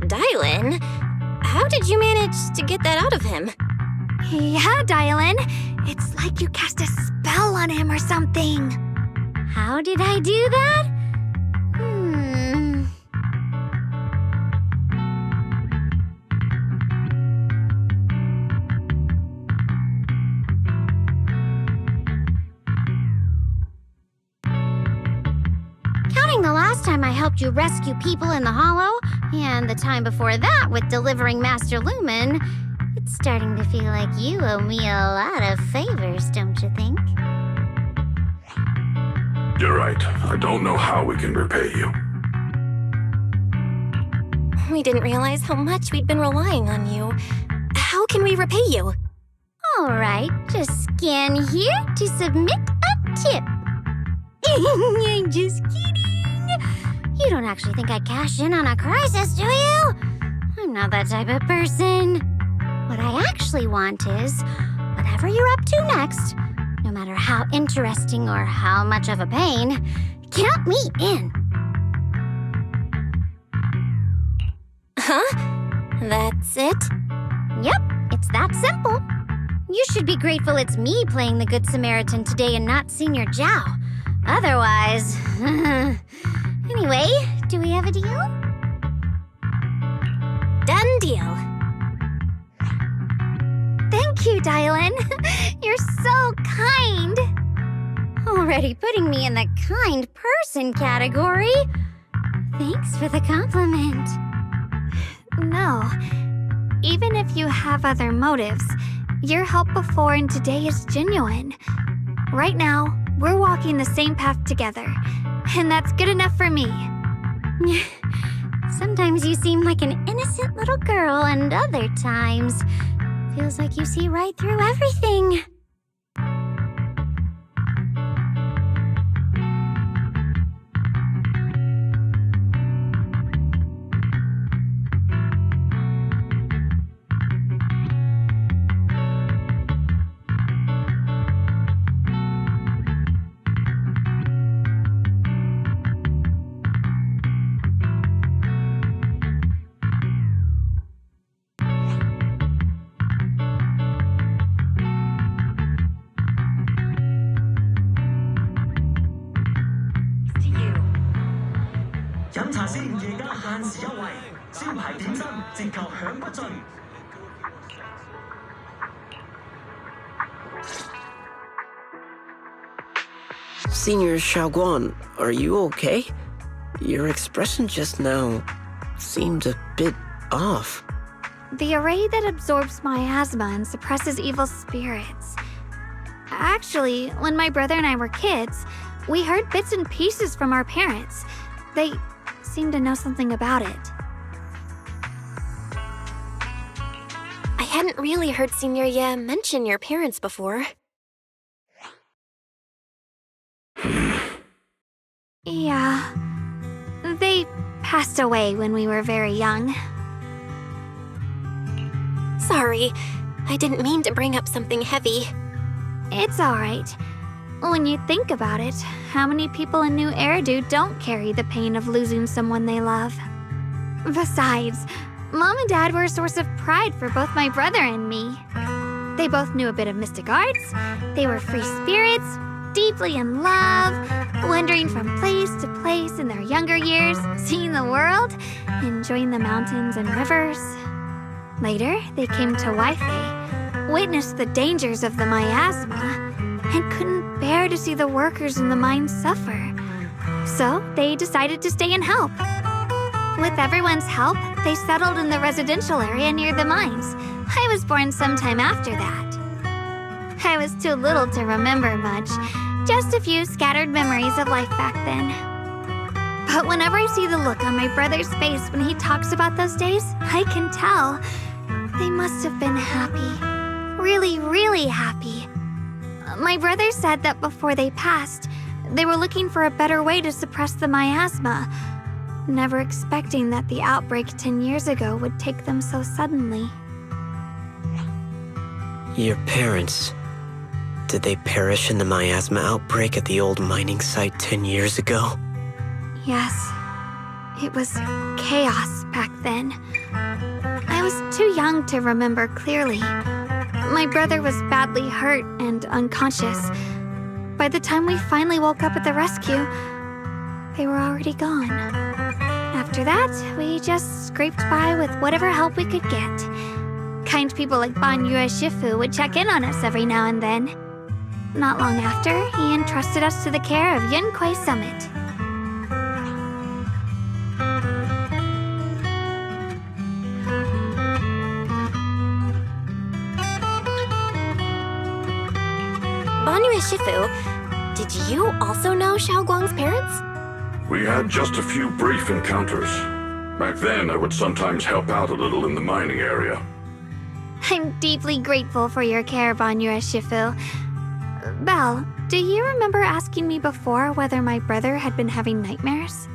Dial-in? How did you manage to get that out of him? Yeah, Dial-in. It's like you cast a spell on him or something. How did I do that? Counting the last time I helped you rescue people in the Hollow, and the time before that with delivering Master Lumen, it's starting to feel like you owe me a lot of favors, don't you think? You're right. I don't know how we can repay you. We didn't realize how much we'd been relying on you. How can we repay you? All right, just scan here to submit a tip. I'm just kidding. You don't actually think I'd cash in on a crisis, do you? I'm not that type of person. What I actually want is, whatever you're up to next, no matter how interesting or how much of a pain, count me in. Huh? That's it? Yep, it's that simple. You should be grateful it's me playing the Good Samaritan today and not Senior Zhao. Otherwise... Anyway, do we have a deal? Done deal. Thank you, Dial-in. You're so kind. Already putting me in the kind person category. Thanks for the compliment. No. Even if you have other motives, your help before and today is genuine. Right now, we're walking the same path together, and that's good enough for me. Sometimes you seem like an innocent little girl, and other times, feels like you see right through everything. Senior Xiaoguan, are you okay? Your expression just now seemed a bit off. The array that absorbs miasma and suppresses evil spirits. Actually, when my brother and I were kids, we heard bits and pieces from our parents. They seemed to know something about it. I hadn't really heard Senior mention your parents before. Yeah. They passed away when we were very young. Sorry, I didn't mean to bring up something heavy. It's alright. When you think about it, how many people in New Eridu don't carry the pain of losing someone they love? Besides, Mom and Dad were a source of pride for both my brother and me. They both knew a bit of mystic arts, they were free spirits, deeply in love, wandering from place to place in their younger years, seeing the world, enjoying the mountains and rivers. Later, they came to Waifei, witnessed the dangers of the miasma, and couldn't bear to see the workers in the mines suffer. So they decided to stay and help. With everyone's help, they settled in the residential area near the mines. I was born sometime after that. I was too little to remember much, just a few scattered memories of life back then. But whenever I see the look on my brother's face when he talks about those days, I can tell they must have been happy. Really, really happy. My brother said that before they passed, they were looking for a better way to suppress the miasma, never expecting that the outbreak 10 years ago would take them so suddenly. Your parents, did they perish in the miasma outbreak at the old mining site 10 years ago? Yes. It was chaos back then. I was too young to remember clearly. My brother was badly hurt and unconscious. By the time we finally woke up at the rescue, they were already gone. After that, we just scraped by with whatever help we could get. Kind people like Banyue Shifu would check in on us every now and then. Not long after, he entrusted us to the care of Yunquei Summit. Banyue Shifu, did you also know Xiaoguang's parents? We had just a few brief encounters. Back then, I would sometimes help out a little in the mining area. I'm deeply grateful for your care, Banyue Shifu. Belle, do you remember asking me before whether my brother had been having nightmares?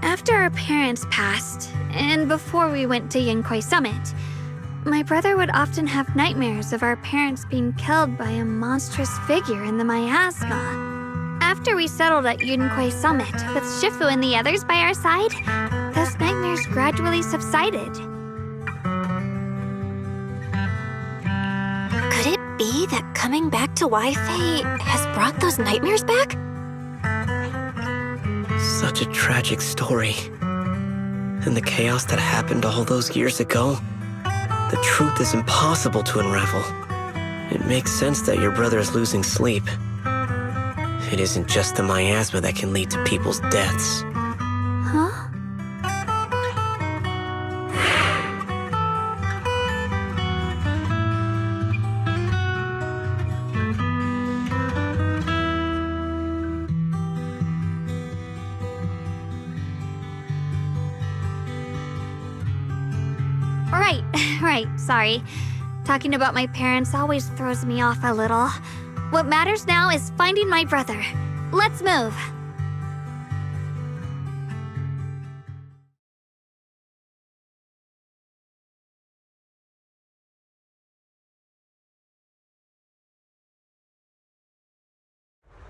After our parents passed, and before we went to Yunquei Summit, my brother would often have nightmares of our parents being killed by a monstrous figure in the miasma. After we settled at Yunquei Summit, with Shifu and the others by our side, those nightmares gradually subsided. Could it be that coming back to Waifei has brought those nightmares back? Such a tragic story. And the chaos that happened all those years ago, the truth is impossible to unravel. It makes sense that your brother is losing sleep. It isn't just the miasma that can lead to people's deaths. Huh? Right, sorry. Talking about my parents always throws me off a little. What matters now is finding my brother. Let's move.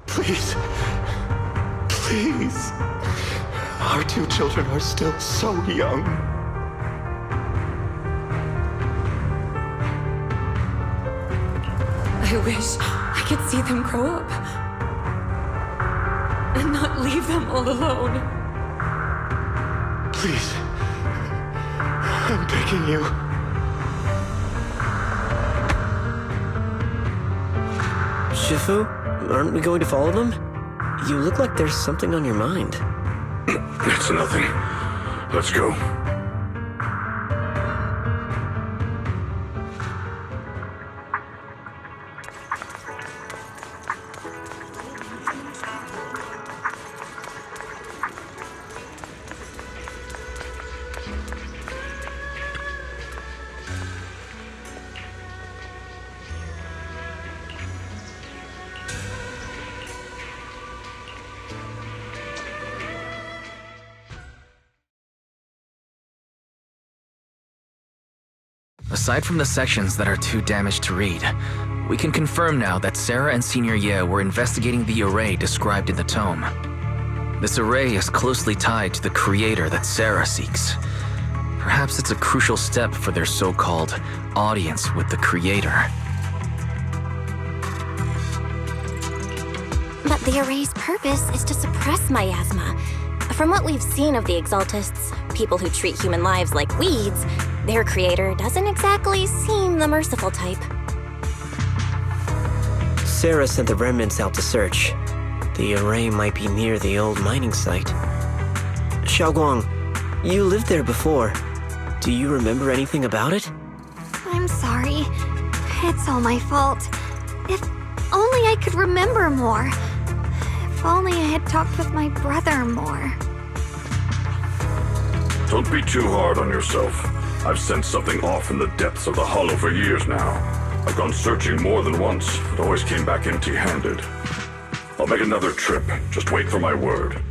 Please. Please. Our two children are still so young. I wish I could see them grow up and not leave them all alone. Please. I'm begging you. Shifu, aren't we going to follow them? You look like there's something on your mind. It's nothing. Let's go. Aside from the sections that are too damaged to read, we can confirm now that Sarah and Senior Ye were investigating the array described in the tome. This array is closely tied to the creator that Sarah seeks. Perhaps it's a crucial step for their so-called audience with the creator. But the array's purpose is to suppress miasma. From what we've seen of the Exaltists, people who treat human lives like weeds, their creator doesn't exactly seem the merciful type. Sarah sent the remnants out to search. The array might be near the old mining site. Xiaoguang, you lived there before. Do you remember anything about it? I'm sorry. It's all my fault. If only I could remember more. If only I had talked with my brother more. Don't be too hard on yourself. I've sensed something off in the depths of the hollow for years now. I've gone searching more than once, but always came back empty-handed. I'll make another trip. Just wait for my word.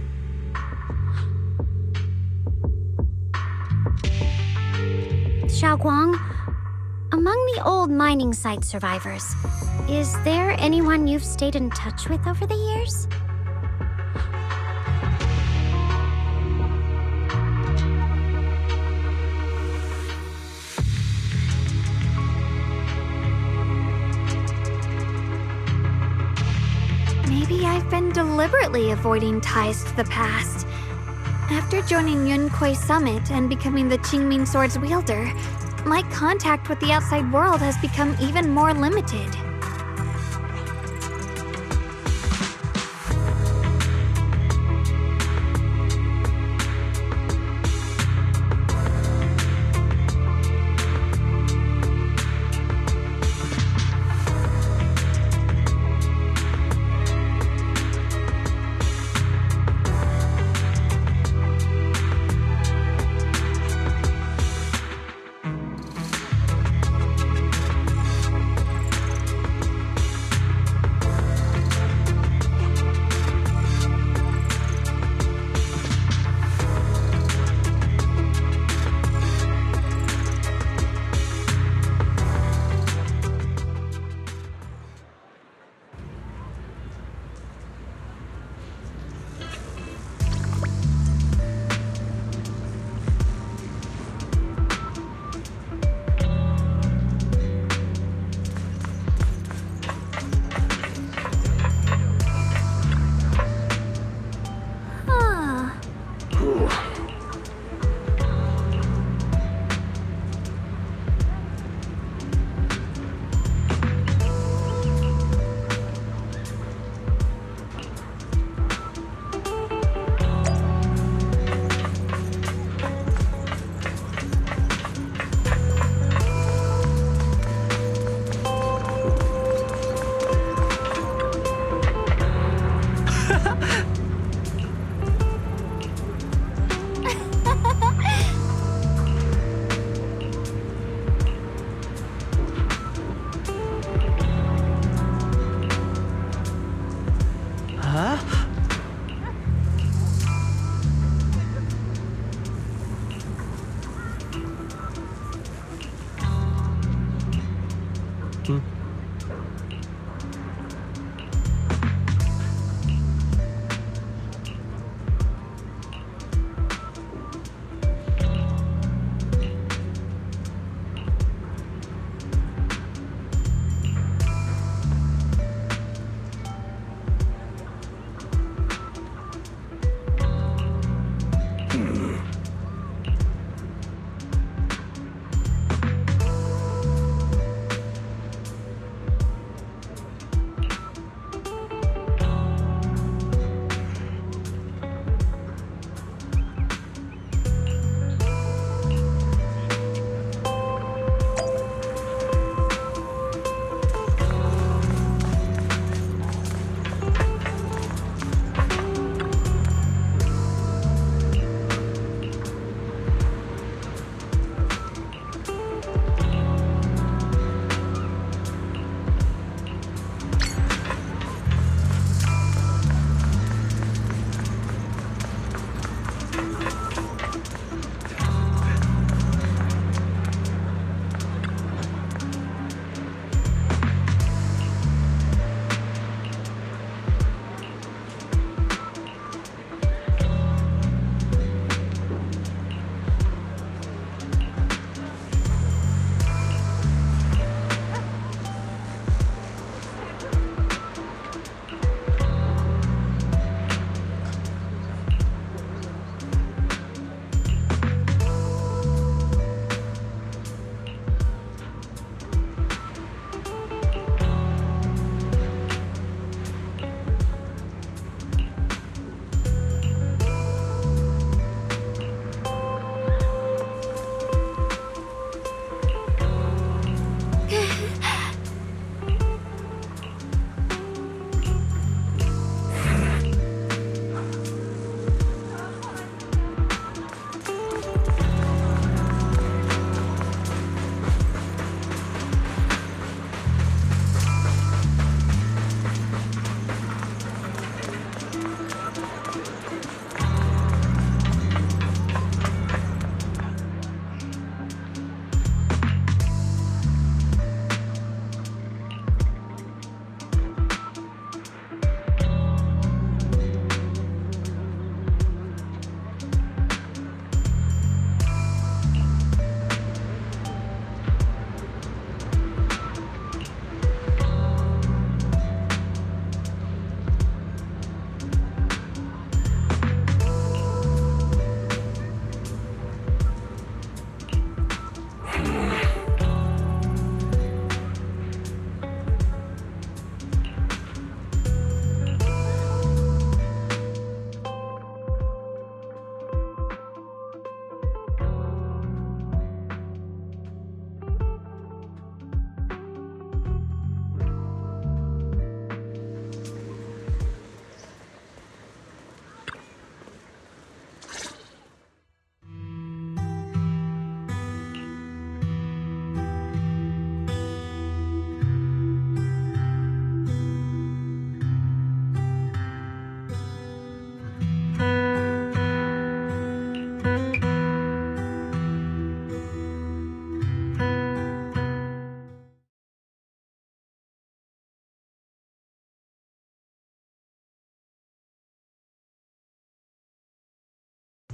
Xiaoguang, among the old mining site survivors, is there anyone you've stayed in touch with over the years? Maybe I've been deliberately avoiding ties to the past. After joining Yunkuei Summit and becoming the Qingming Sword's wielder, my contact with the outside world has become even more limited.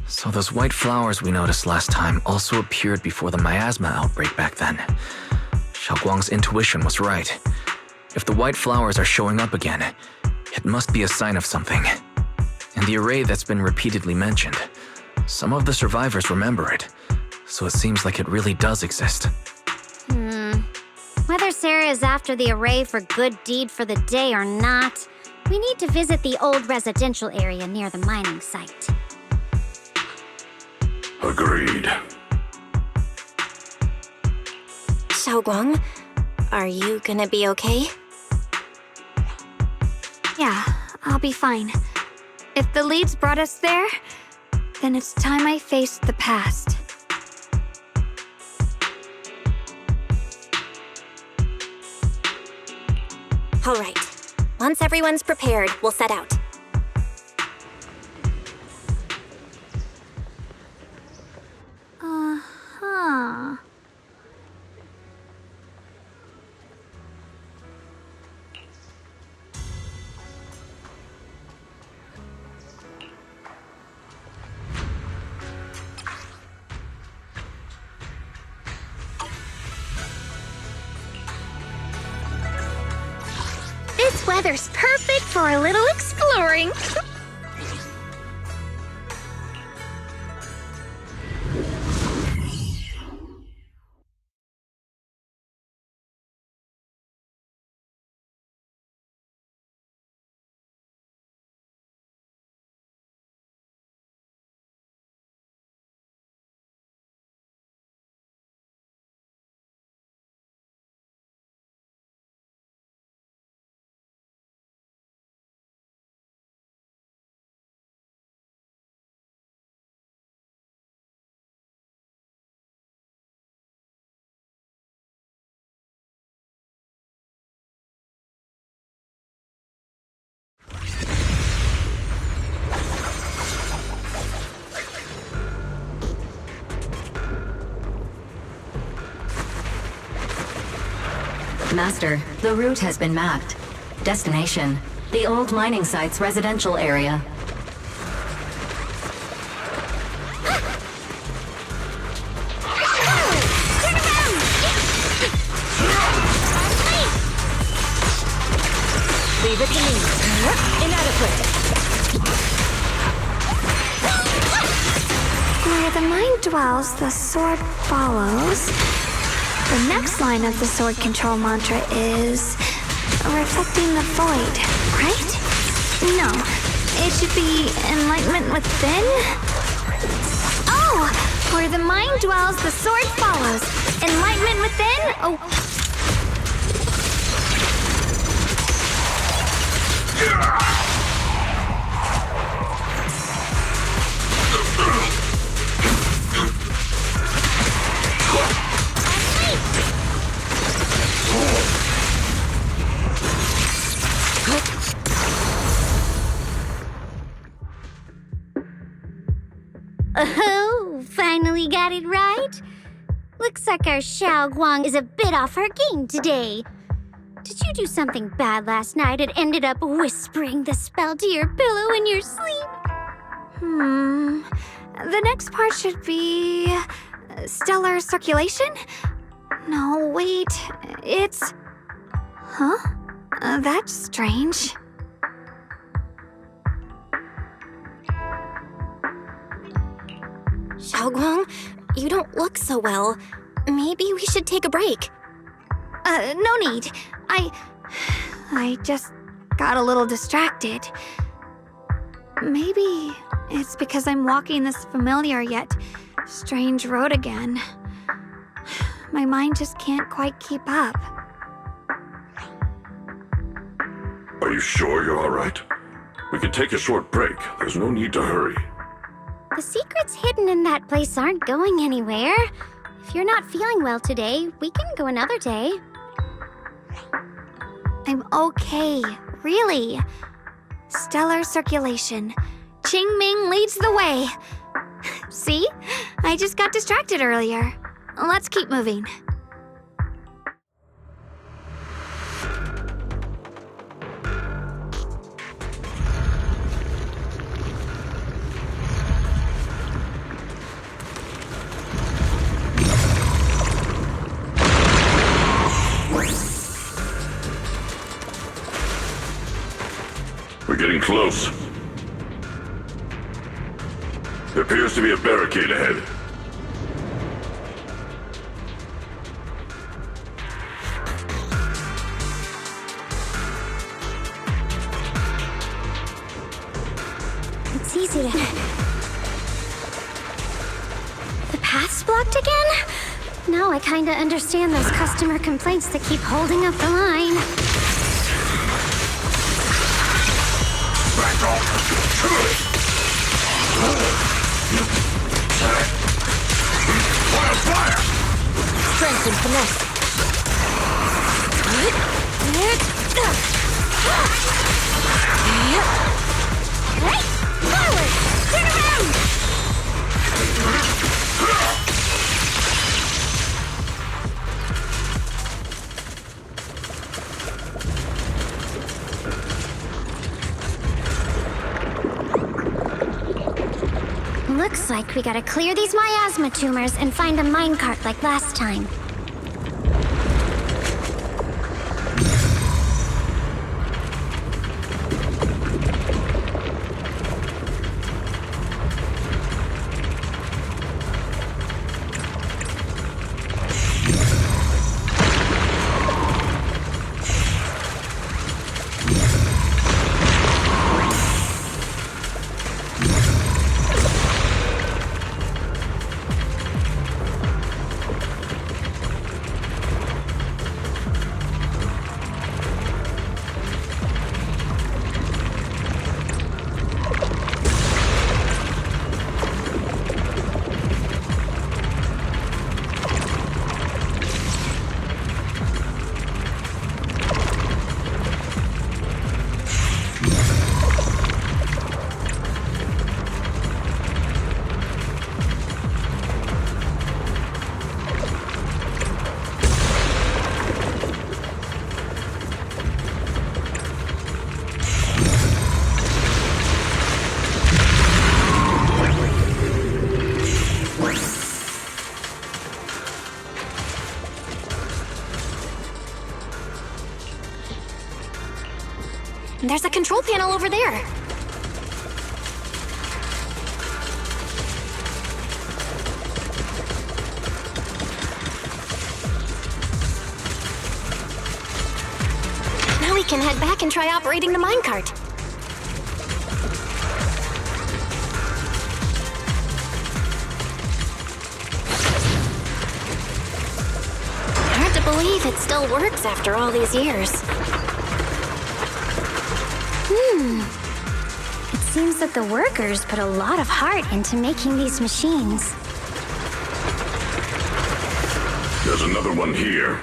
So those white flowers we noticed last time also appeared before the miasma outbreak back then. Xiaoguang's intuition was right. If the white flowers are showing up again, it must be a sign of something. And the array that's been repeatedly mentioned, some of the survivors remember it, so it seems like it really does exist. Whether Sarah is after the array for good deed for the day or not, we need to visit the old residential area near the mining site. Agreed. Xiaoguang, are you gonna be okay? Yeah, I'll be fine. If the leads brought us there, then it's time I faced the past. All right. Once everyone's prepared, we'll set out. Uh-huh. This weather's perfect for a little exploring. Master, the route has been mapped. Destination, the old mining site's residential area. Leave it to me. Inadequate. Where the mind dwells, the sword follows. The next line of the sword control mantra is reflecting the void, right? No, it should be enlightenment within. Oh, where the mind dwells, the sword follows. Enlightenment within? Oh. Oh, finally got it right. Looks like our Xiaoguang is a bit off her game today. Did you do something bad last night and ended up whispering the spell to your pillow in your sleep? The next part should be stellar circulation? No, wait, it's... Huh? That's strange. Xiaoguang, you don't look so well. Maybe we should take a break. No need. I just got a little distracted. Maybe it's because I'm walking this familiar yet strange road again. My mind just can't quite keep up. Are you sure you're all right? We can take a short break. There's no need to hurry. The secrets hidden in that place aren't going anywhere. If you're not feeling well today, we can go another day. I'm okay, really. Stellar circulation. Qing Ming leads the way. See? I just got distracted earlier. Let's keep moving. close. There appears to be a barricade ahead. It's easy to... The path's blocked again? Now I kinda understand those customer complaints that keep holding up the line. Back off! Fire! Strength and finesse. Right! Forward! Turn around! Looks like we gotta clear these miasma tumors and find a minecart like last time. There's a control panel over there. Now we can head back and try operating the minecart. Hard to believe it still works after all these years. It seems that the workers put a lot of heart into making these machines. There's another one here.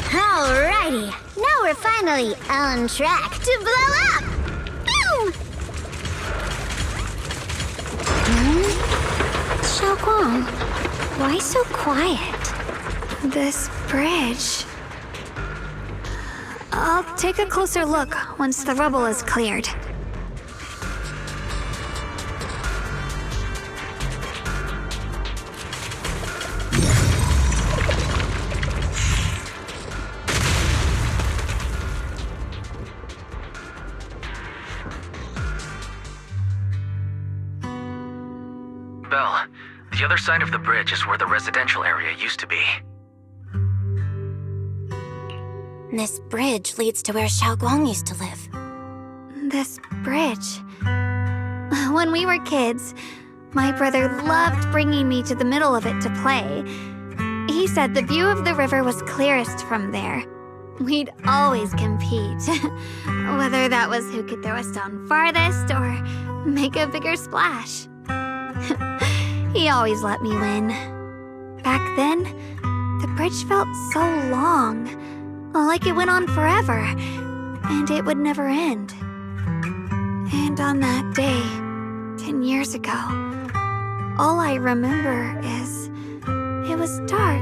Alrighty, now we're finally on track to blow up! Boom! Xiaoguang, why so quiet? This bridge... I'll take a closer look once the rubble is cleared. Belle, the other side of the bridge is where the residential area used to be. This bridge leads to where Xiaoguang used to live. This bridge... When we were kids, my brother loved bringing me to the middle of it to play. He said the view of the river was clearest from there. We'd always compete, whether that was who could throw a stone farthest or make a bigger splash. He always let me win. Back then, the bridge felt so long, like it went on forever, and it would never end. And on that day, 10 years ago, all I remember is it was dark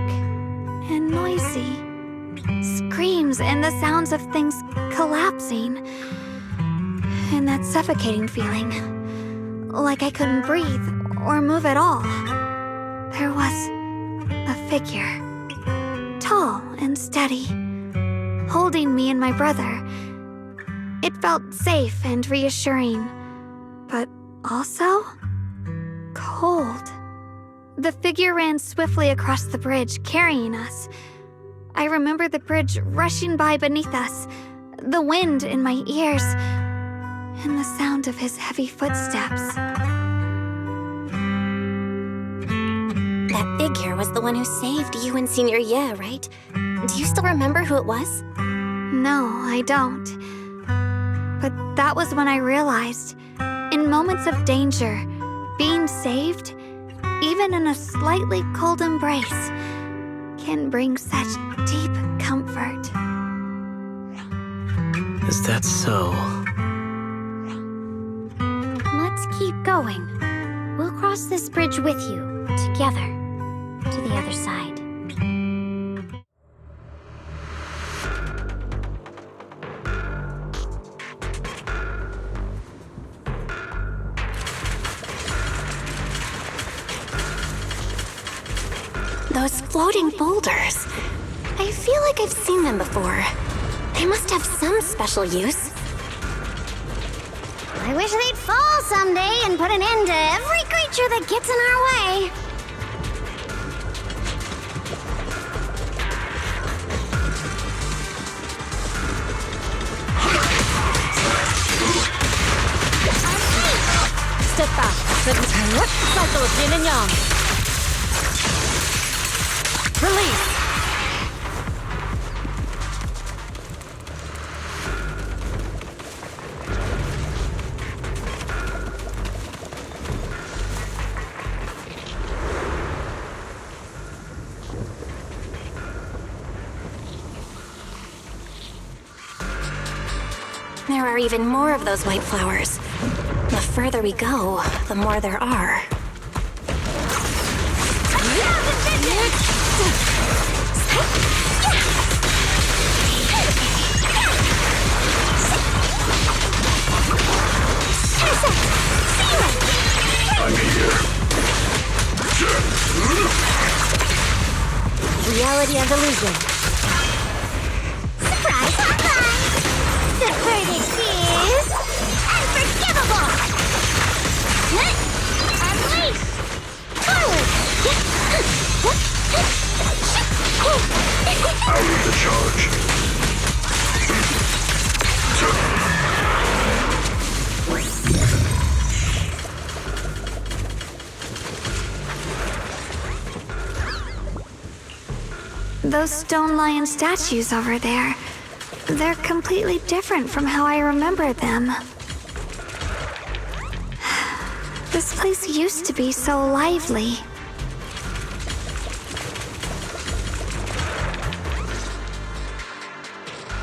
and noisy. Screams and the sounds of things collapsing. And that suffocating feeling, like I couldn't breathe or move at all. There was a figure, tall and steady, holding me and my brother. It felt safe and reassuring, but also cold. The figure ran swiftly across the bridge, carrying us. I remember the bridge rushing by beneath us, the wind in my ears, and the sound of his heavy footsteps. That figure was the one who saved you and Senior Ye, right? Do you still remember who it was? No, I don't. But that was when I realized, in moments of danger, being saved, even in a slightly cold embrace, can bring such deep comfort. Is that so? Let's keep going. We'll cross this bridge with you, together, to the other side. Those floating boulders. I feel like I've seen them before. They must have some special use. I wish they'd fall someday and put an end to every creature that gets in our way. Step back. Cycle of yin and yang. Release. There are even more of those white flowers. The further we go, the more there are. I'm here. Reality of illusion. Surprise, surprise! The verdict is unforgivable! Unleash! Forward! Out of the charge. Those stone lion statues over there, they're completely different from how I remember them. This place used to be so lively.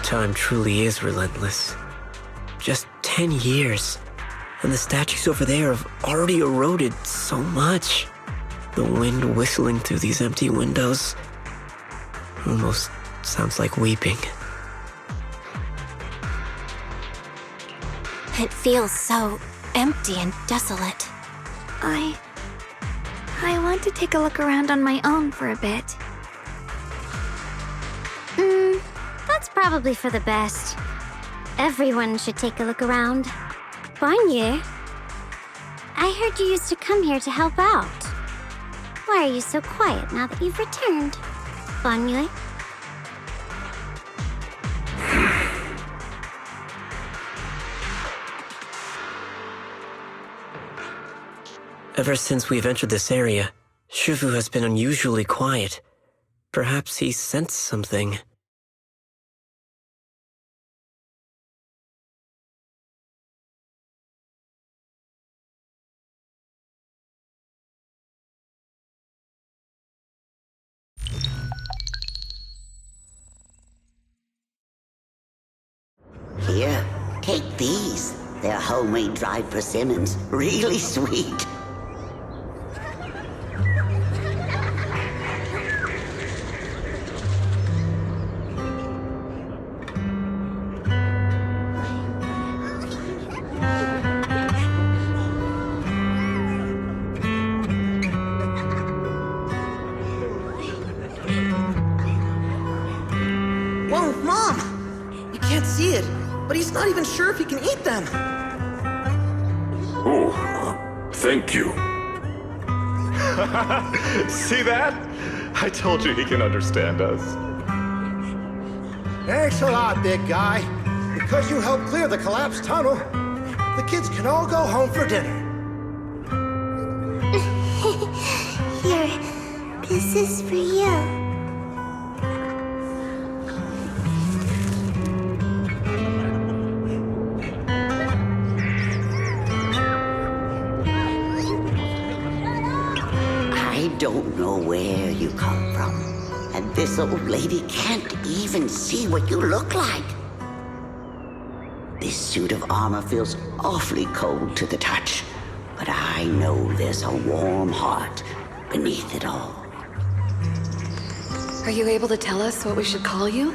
Time truly is relentless. Just 10 years, and the statues over there have already eroded so much. The wind whistling through these empty windows almost sounds like weeping. It feels so empty and desolate. I want to take a look around on my own for a bit. That's probably for the best. Everyone should take a look around. Banyu, I heard you used to come here to help out. Why are you so quiet now that you've returned? Banyu? Ever since we've entered this area, Shifu has been unusually quiet. Perhaps he sensed something. Here, take these. They're homemade dried persimmons. Really sweet. can't see it, but he's not even sure if he can eat them. Oh, thank you. See that? I told you he can understand us. Thanks a lot, big guy. Because you helped clear the collapsed tunnel, the kids can all go home for dinner. Here, this is for you. I don't know where you come from, and this old lady can't even see what you look like. This suit of armor feels awfully cold to the touch, but I know there's a warm heart beneath it all. Are you able to tell us what we should call you?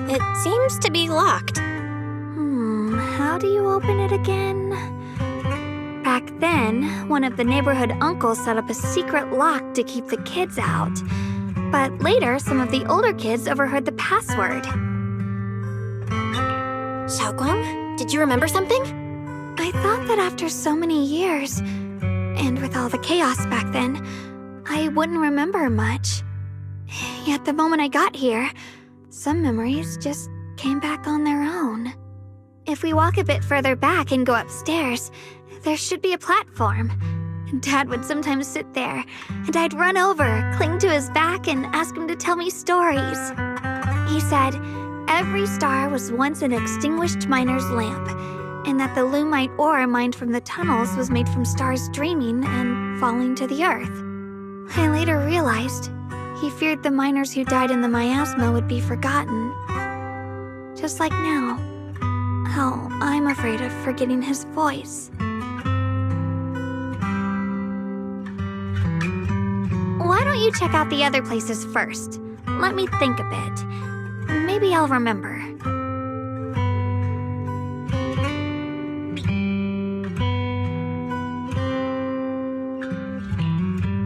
It seems to be locked. How do you open it again? Back then, one of the neighborhood uncles set up a secret lock to keep the kids out. But later, some of the older kids overheard the password. Xiaoguang, did you remember something? I thought that after so many years, and with all the chaos back then, I wouldn't remember much. Yet the moment I got here, some memories just came back on their own. If we walk a bit further back and go upstairs, there should be a platform. Dad would sometimes sit there, and I'd run over, cling to his back, and ask him to tell me stories. He said every star was once an extinguished miner's lamp, and that the lumite ore mined from the tunnels was made from stars dreaming and falling to the earth. I later realized he feared the miners who died in the miasma would be forgotten. Just like now, how I'm afraid of forgetting his voice. Why don't you check out the other places first? Let me think a bit. Maybe maybe I'll remember.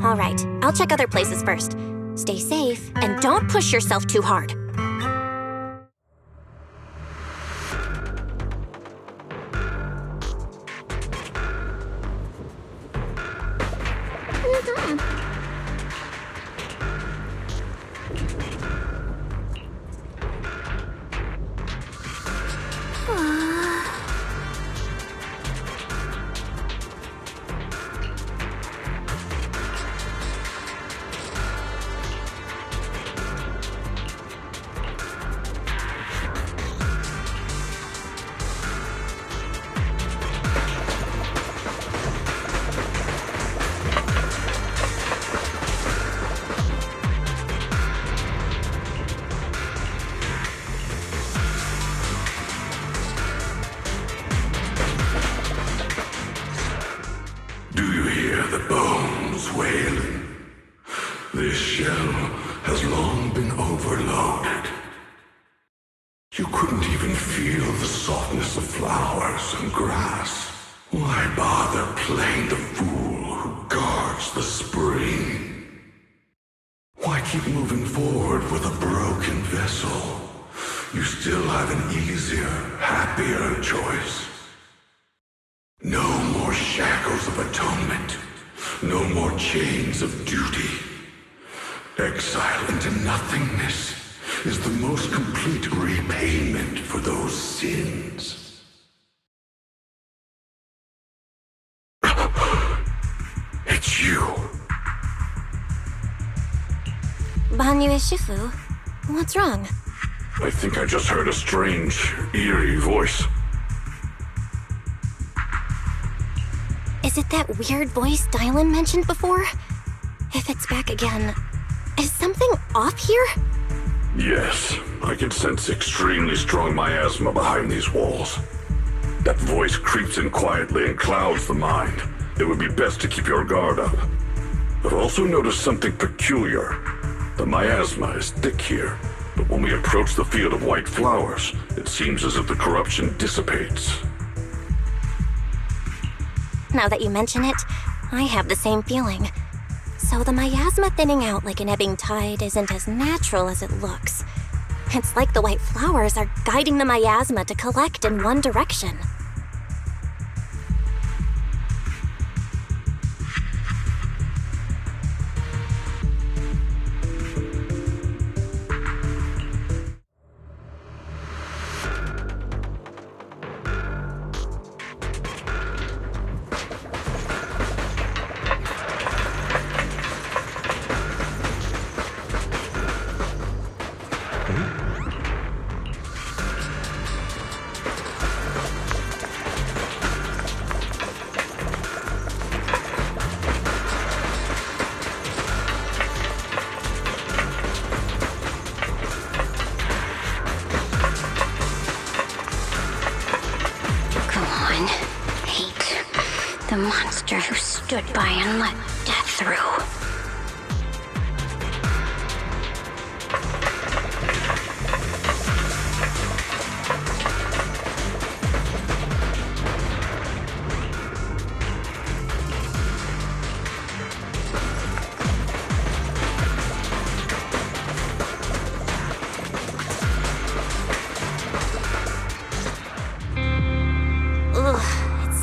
All right, I'll check other places first. Stay safe, and don't push yourself too hard. Do you hear the bones wailing? This shell has long been overloaded. You couldn't even feel the softness of flowers and grass. Why bother playing the fool who guards the spring? Why keep moving forward with a broken vessel? You still have an easier, happier choice. No more shackles of atonement. No more chains of duty. Exile into nothingness is the most complete repayment for those sins. It's you. Banyu Shifu, what's wrong? I think I just heard a strange, eerie voice. Is it that weird voice Dylan mentioned before? If it's back again, is something off here? Yes, I can sense extremely strong miasma behind these walls. That voice creeps in quietly and clouds the mind. It would be best to keep your guard up. I've also noticed something peculiar. The miasma is thick here, but when we approach the field of white flowers, it seems as if the corruption dissipates. Now that you mention it, I have the same feeling. So the miasma thinning out like an ebbing tide isn't as natural as it looks. It's like the white flowers are guiding the miasma to collect in one direction. The monster who stood by and let death through.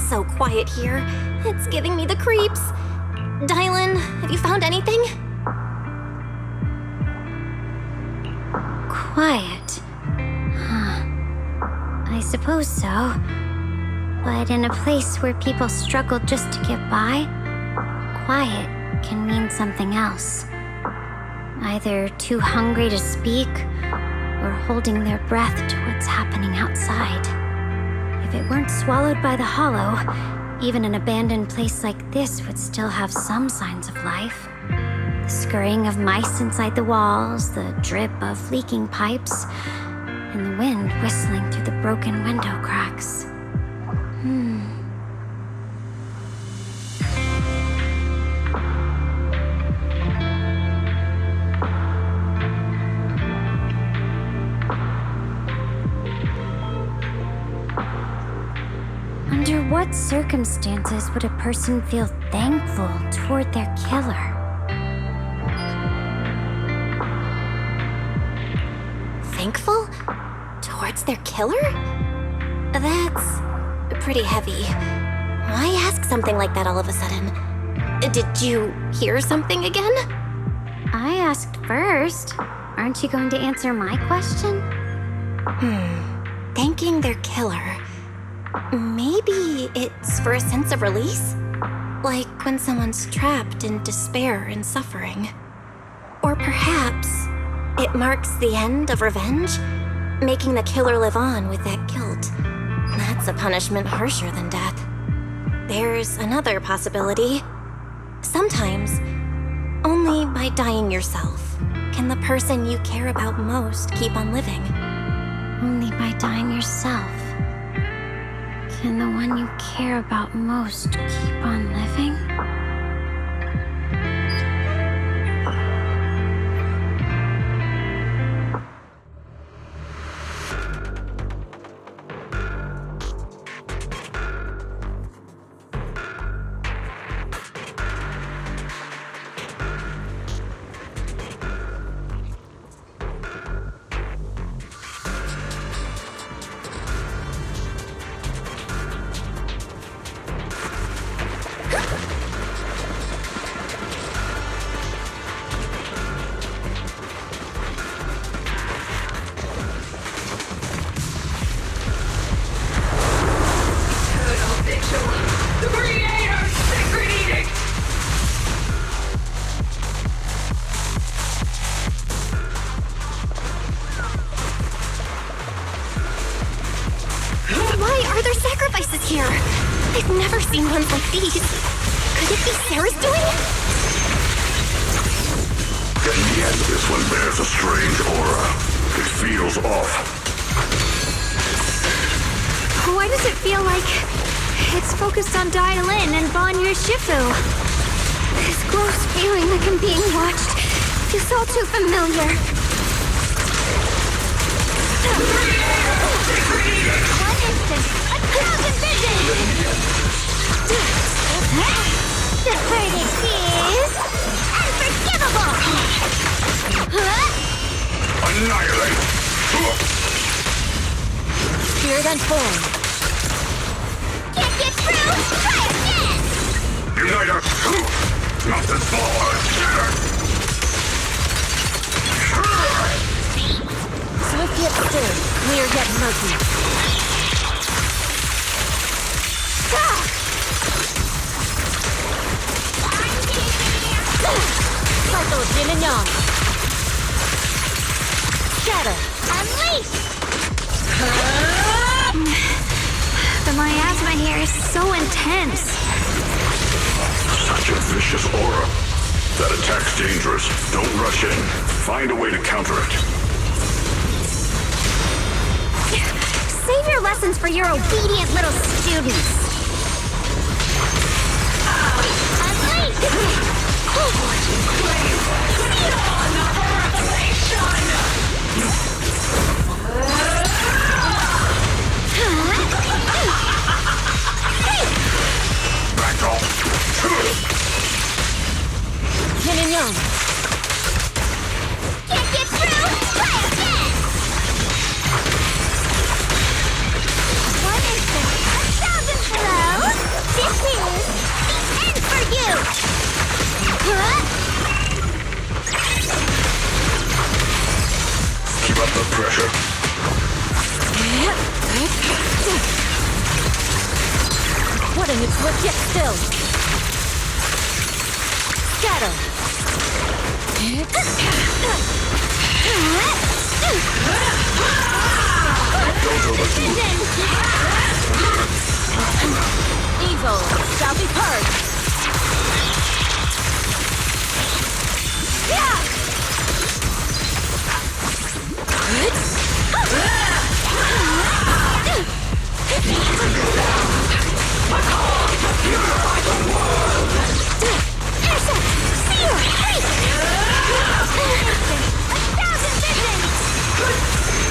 So quiet here. It's giving me the creeps. Dylan, have you found anything? Quiet. Huh. I suppose so. But in a place where people struggle just to get by, quiet can mean something else. Either too hungry to speak, or holding their breath to what's happening outside. If it weren't swallowed by the hollow, even an abandoned place like this would still have some signs of life. The scurrying of mice inside the walls, the drip of leaking pipes, and the wind whistling through the broken window cracks. what circumstances would a person feel thankful toward their killer? Thankful? Towards their killer? That's pretty heavy. Why ask something like that all of a sudden? Did you hear something again? I asked first. Aren't you going to answer my question? Thanking their killer. Maybe it's for a sense of release? Like when someone's trapped in despair and suffering. Or perhaps it marks the end of revenge, making the killer live on with that guilt. That's a punishment harsher than death. There's another possibility. Sometimes, only by dying yourself can the person you care about most keep on living. Only by dying yourself can the one you care about most keep on living? Here. I've never seen ones like these. Could it be Sarah's doing? In the end, this one bears a strange aura. It feels off. Why does it feel like it's focused on Dial-In and Vanya's Shifu? This gross feeling like I'm being watched feels all too familiar. One instant, 1,000 vision! The verdict is unforgivable! Annihilate! Spirit unformed. Can't get through? Try again! Uniter! Nothing forward! Swift yet still, clear yet murky. Cycle of yin and yang. Scatter. Unleash! The miasma here is so intense. Such a vicious aura. That attack's dangerous. Don't rush in. Find a way to counter it. Save your lessons for your obedient little students. Back off. Yin and yang. Can't get through? Try again! One instant, 1,000 blows. This is the end for you! Keep up the pressure. What in its swift yet still. Scatter. Don't overdo it. Evil shall be purged.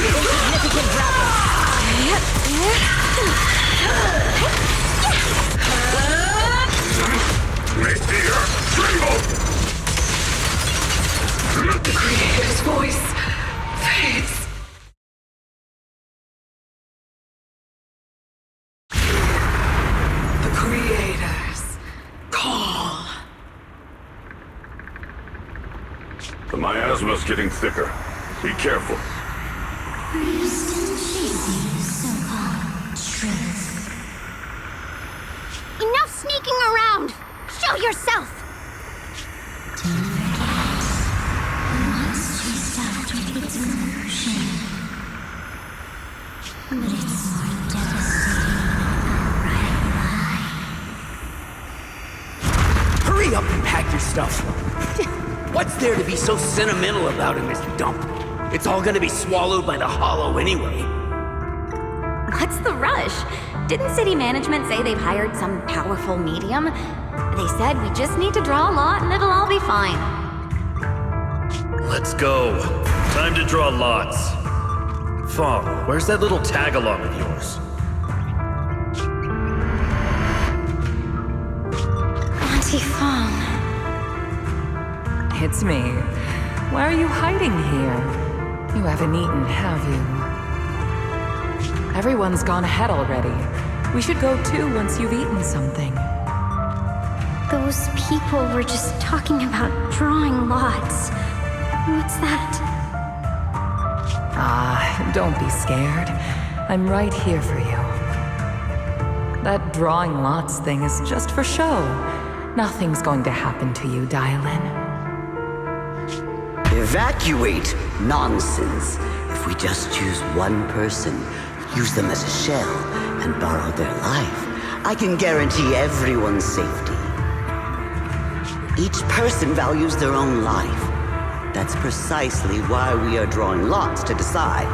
Insignificant grapple. The Creator's voice fades. The Creator's call. The miasma's getting thicker. Be careful. Are you still chasing so-called truth? Enough sneaking around! Show yourself! Don't forget, once chased out with its illusion, but it's more devastating than a bright light. Hurry up and pack your stuff. What's there to be so sentimental about in this dump? It's all gonna be swallowed by the hollow anyway. What's the rush? Didn't city management say they've hired some powerful medium? They said we just need to draw a lot and it'll all be fine. Let's go. Time to draw lots. Fong, where's that little tag-along of yours? Auntie Fong. It's me. Why are you hiding here? You haven't eaten, have you? Everyone's gone ahead already. We should go too once you've eaten something. Those people were just talking about drawing lots. What's that? Ah, don't be scared. I'm right here for you. That drawing lots thing is just for show. Nothing's going to happen to you, Dylan. Evacuate? Nonsense. If we just choose one person, use them as a shell, and borrow their life, I can guarantee everyone's safety. Each person values their own life. That's precisely why we are drawing lots to decide.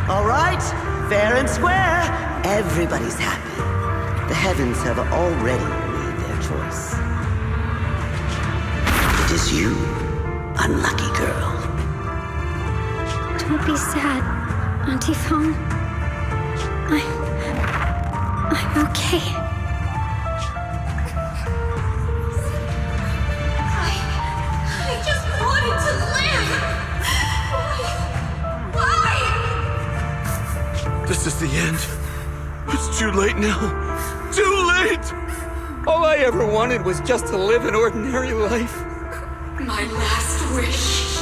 All right, fair and square. Everybody's happy. The heavens have already made their choice. It is you, unlucky girl. Don't be sad, Auntie Fong. I'm okay. I just wanted to live! Why? This is the end. It's too late now. Too late! All I ever wanted was just to live an ordinary life. My last wish.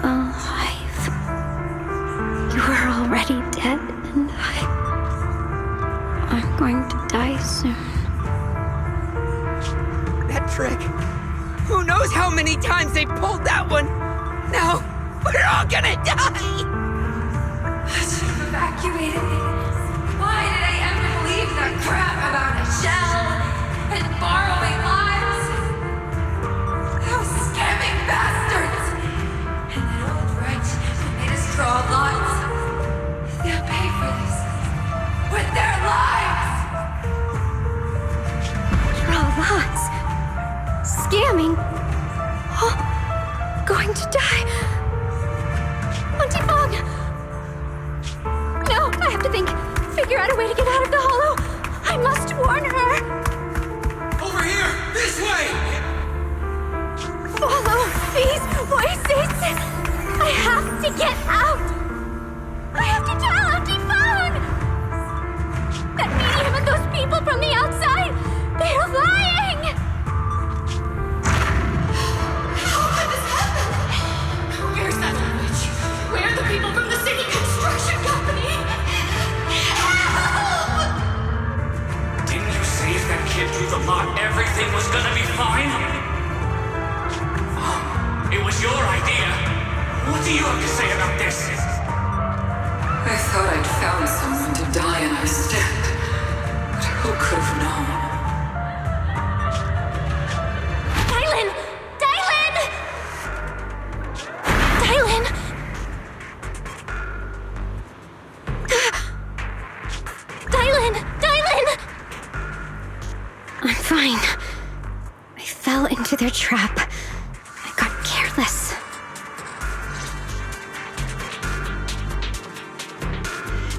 Alive. You were already dead, and I'm going to die soon. That trick. Who knows how many times they pulled that one? Now, we're all gonna die! I should have evacuated me. Why did I ever believe that crap about a shell and borrowing lives? Those scamming bastards! And that old wretch who made us draw lots. They'll pay for this with their lives! Draw lots. Scamming. Oh, going to die. Auntie Fong! No, I have to think. Figure out a way to get out of the hollow. I must warn her. Over here! This way! Follow these voices. I have to get out. I have to tell Auntie Fong. That medium and those people from the outside, they're lying. How could this happen? Where's that witch? Where are the people from the city construction company? Help! Didn't you say if that kid drew the lot, everything was gonna be fine? It was your idea. What do you have to say about this? I thought I'd found someone to die in our stead, but who could have known? Dylan! Dylan! Dylan! Dylan! Dylan! I'm fine. I fell into their trap. I got careless.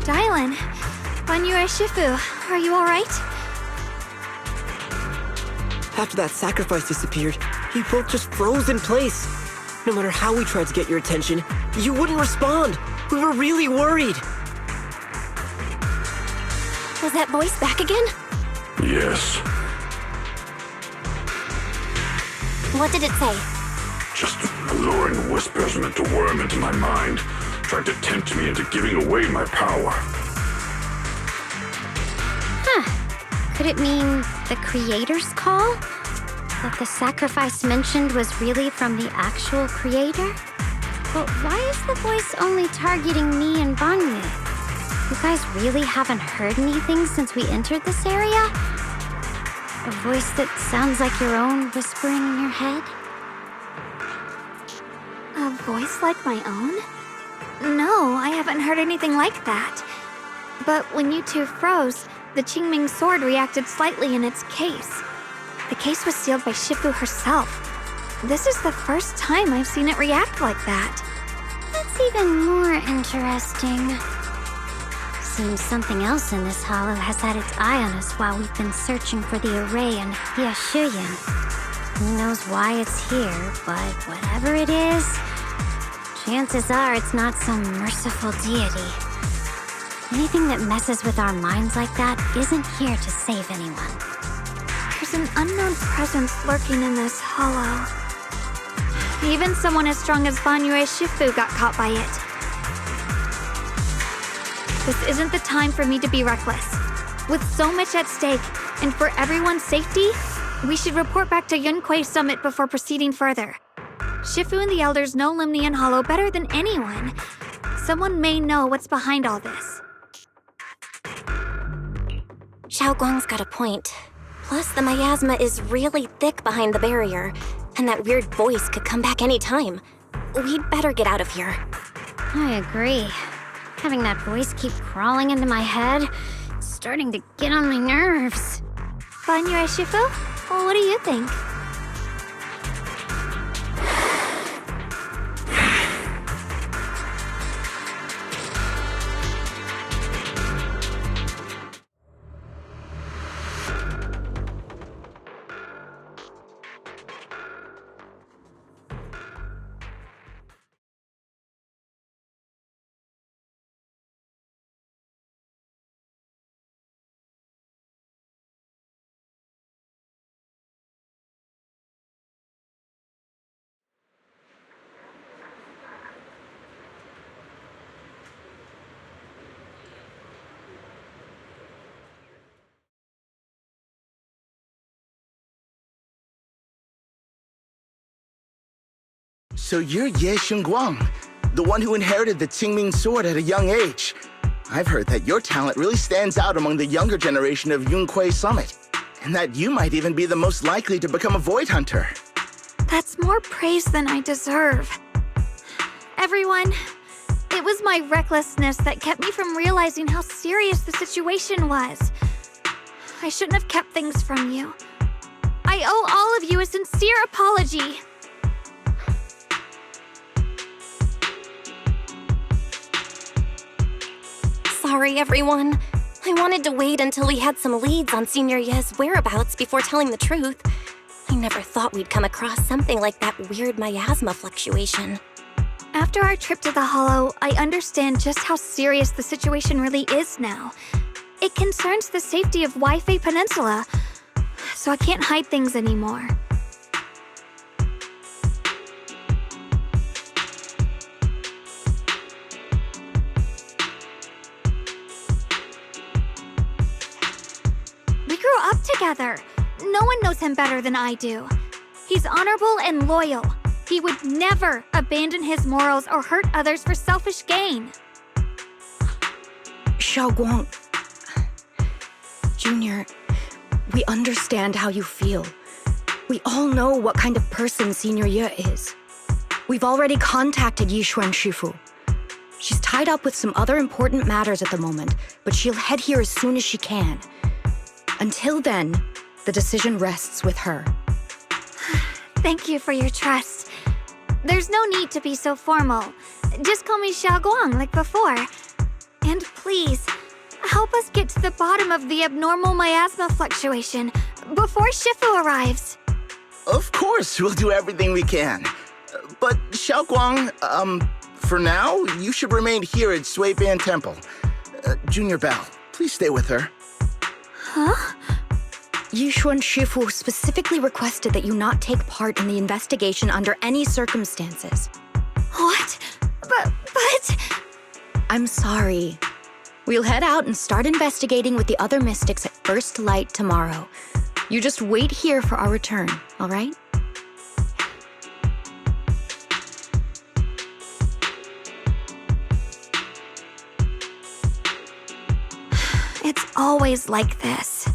Dylan, when you were Shifu, are you alright? After that sacrifice disappeared, You both just froze in place. No matter how we tried to get your attention, you wouldn't respond. We were really worried. Was that voice back again? Yes. What did it say? Just alluring whispers meant to worm into my mind, trying to tempt me into giving away my power. Could it mean the Creator's call? That the sacrifice mentioned was really from the actual Creator? But why is the voice only targeting me and Banyu? You guys really haven't heard anything since we entered this area? A voice that sounds like your own whispering in your head? A voice like my own? No, I haven't heard anything like that. But when you two froze, the Qingming sword reacted slightly in its case. The case was sealed by Shifu herself. This is the first time I've seen it react like that. That's even more interesting. Seems something else in this hollow has had its eye on us while we've been searching for the array in Yashuyan. Who knows why it's here, but whatever it is, chances are it's not some merciful deity. Anything that messes with our minds like that isn't here to save anyone. There's an unknown presence lurking in this hollow. Even someone as strong as Banyue Shifu got caught by it. This isn't the time for me to be reckless. With so much at stake, and for everyone's safety, we should report back to Yunquei Summit before proceeding further. Shifu and the elders know Limnian Hollow better than anyone. Someone may know what's behind all this. Xiaoguang's got a point. Plus, the miasma is really thick behind the barrier, and that weird voice could come back any time. We'd better get out of here. I agree. Having that voice keep crawling into my head, it's starting to get on my nerves. Banyue Shifu? Well, what do you think? So you're Ye Xingguang, the one who inherited the Qingming sword at a young age. I've heard that your talent really stands out among the younger generation of Yunquei Summit, and that you might even be the most likely to become a Void Hunter. That's more praise than I deserve. Everyone, it was my recklessness that kept me from realizing how serious the situation was. I shouldn't have kept things from you. I owe all of you a sincere apology. Sorry, everyone. I wanted to wait until we had some leads on Senior Ye's whereabouts before telling the truth. I never thought we'd come across something like that weird miasma fluctuation. After our trip to the Hollow, I understand just how serious the situation really is now. It concerns the safety of Waifei Peninsula, so I can't hide things anymore. We grew up together. No one knows him better than I do. He's honorable and loyal. He would never abandon his morals or hurt others for selfish gain. Xiaoguang, Junior, we understand how you feel. We all know what kind of person Senior Ye is. We've already contacted Yishuan Shifu. She's tied up with some other important matters at the moment, but she'll head here as soon as she can. Until then, the decision rests with her. Thank you for your trust. There's no need to be so formal. Just call me Xiaoguang like before. And please, help us get to the bottom of the abnormal miasma fluctuation before Shifu arrives. Of course, we'll do everything we can. But Xiaoguang, for now, you should remain here at Suiban Temple. Junior Bell, please stay with her. Huh? Yishuan Shifu specifically requested that you not take part in the investigation under any circumstances. What? But... I'm sorry. We'll head out and start investigating with the other mystics at first light tomorrow. You just wait here for our return, all right? It's always like this.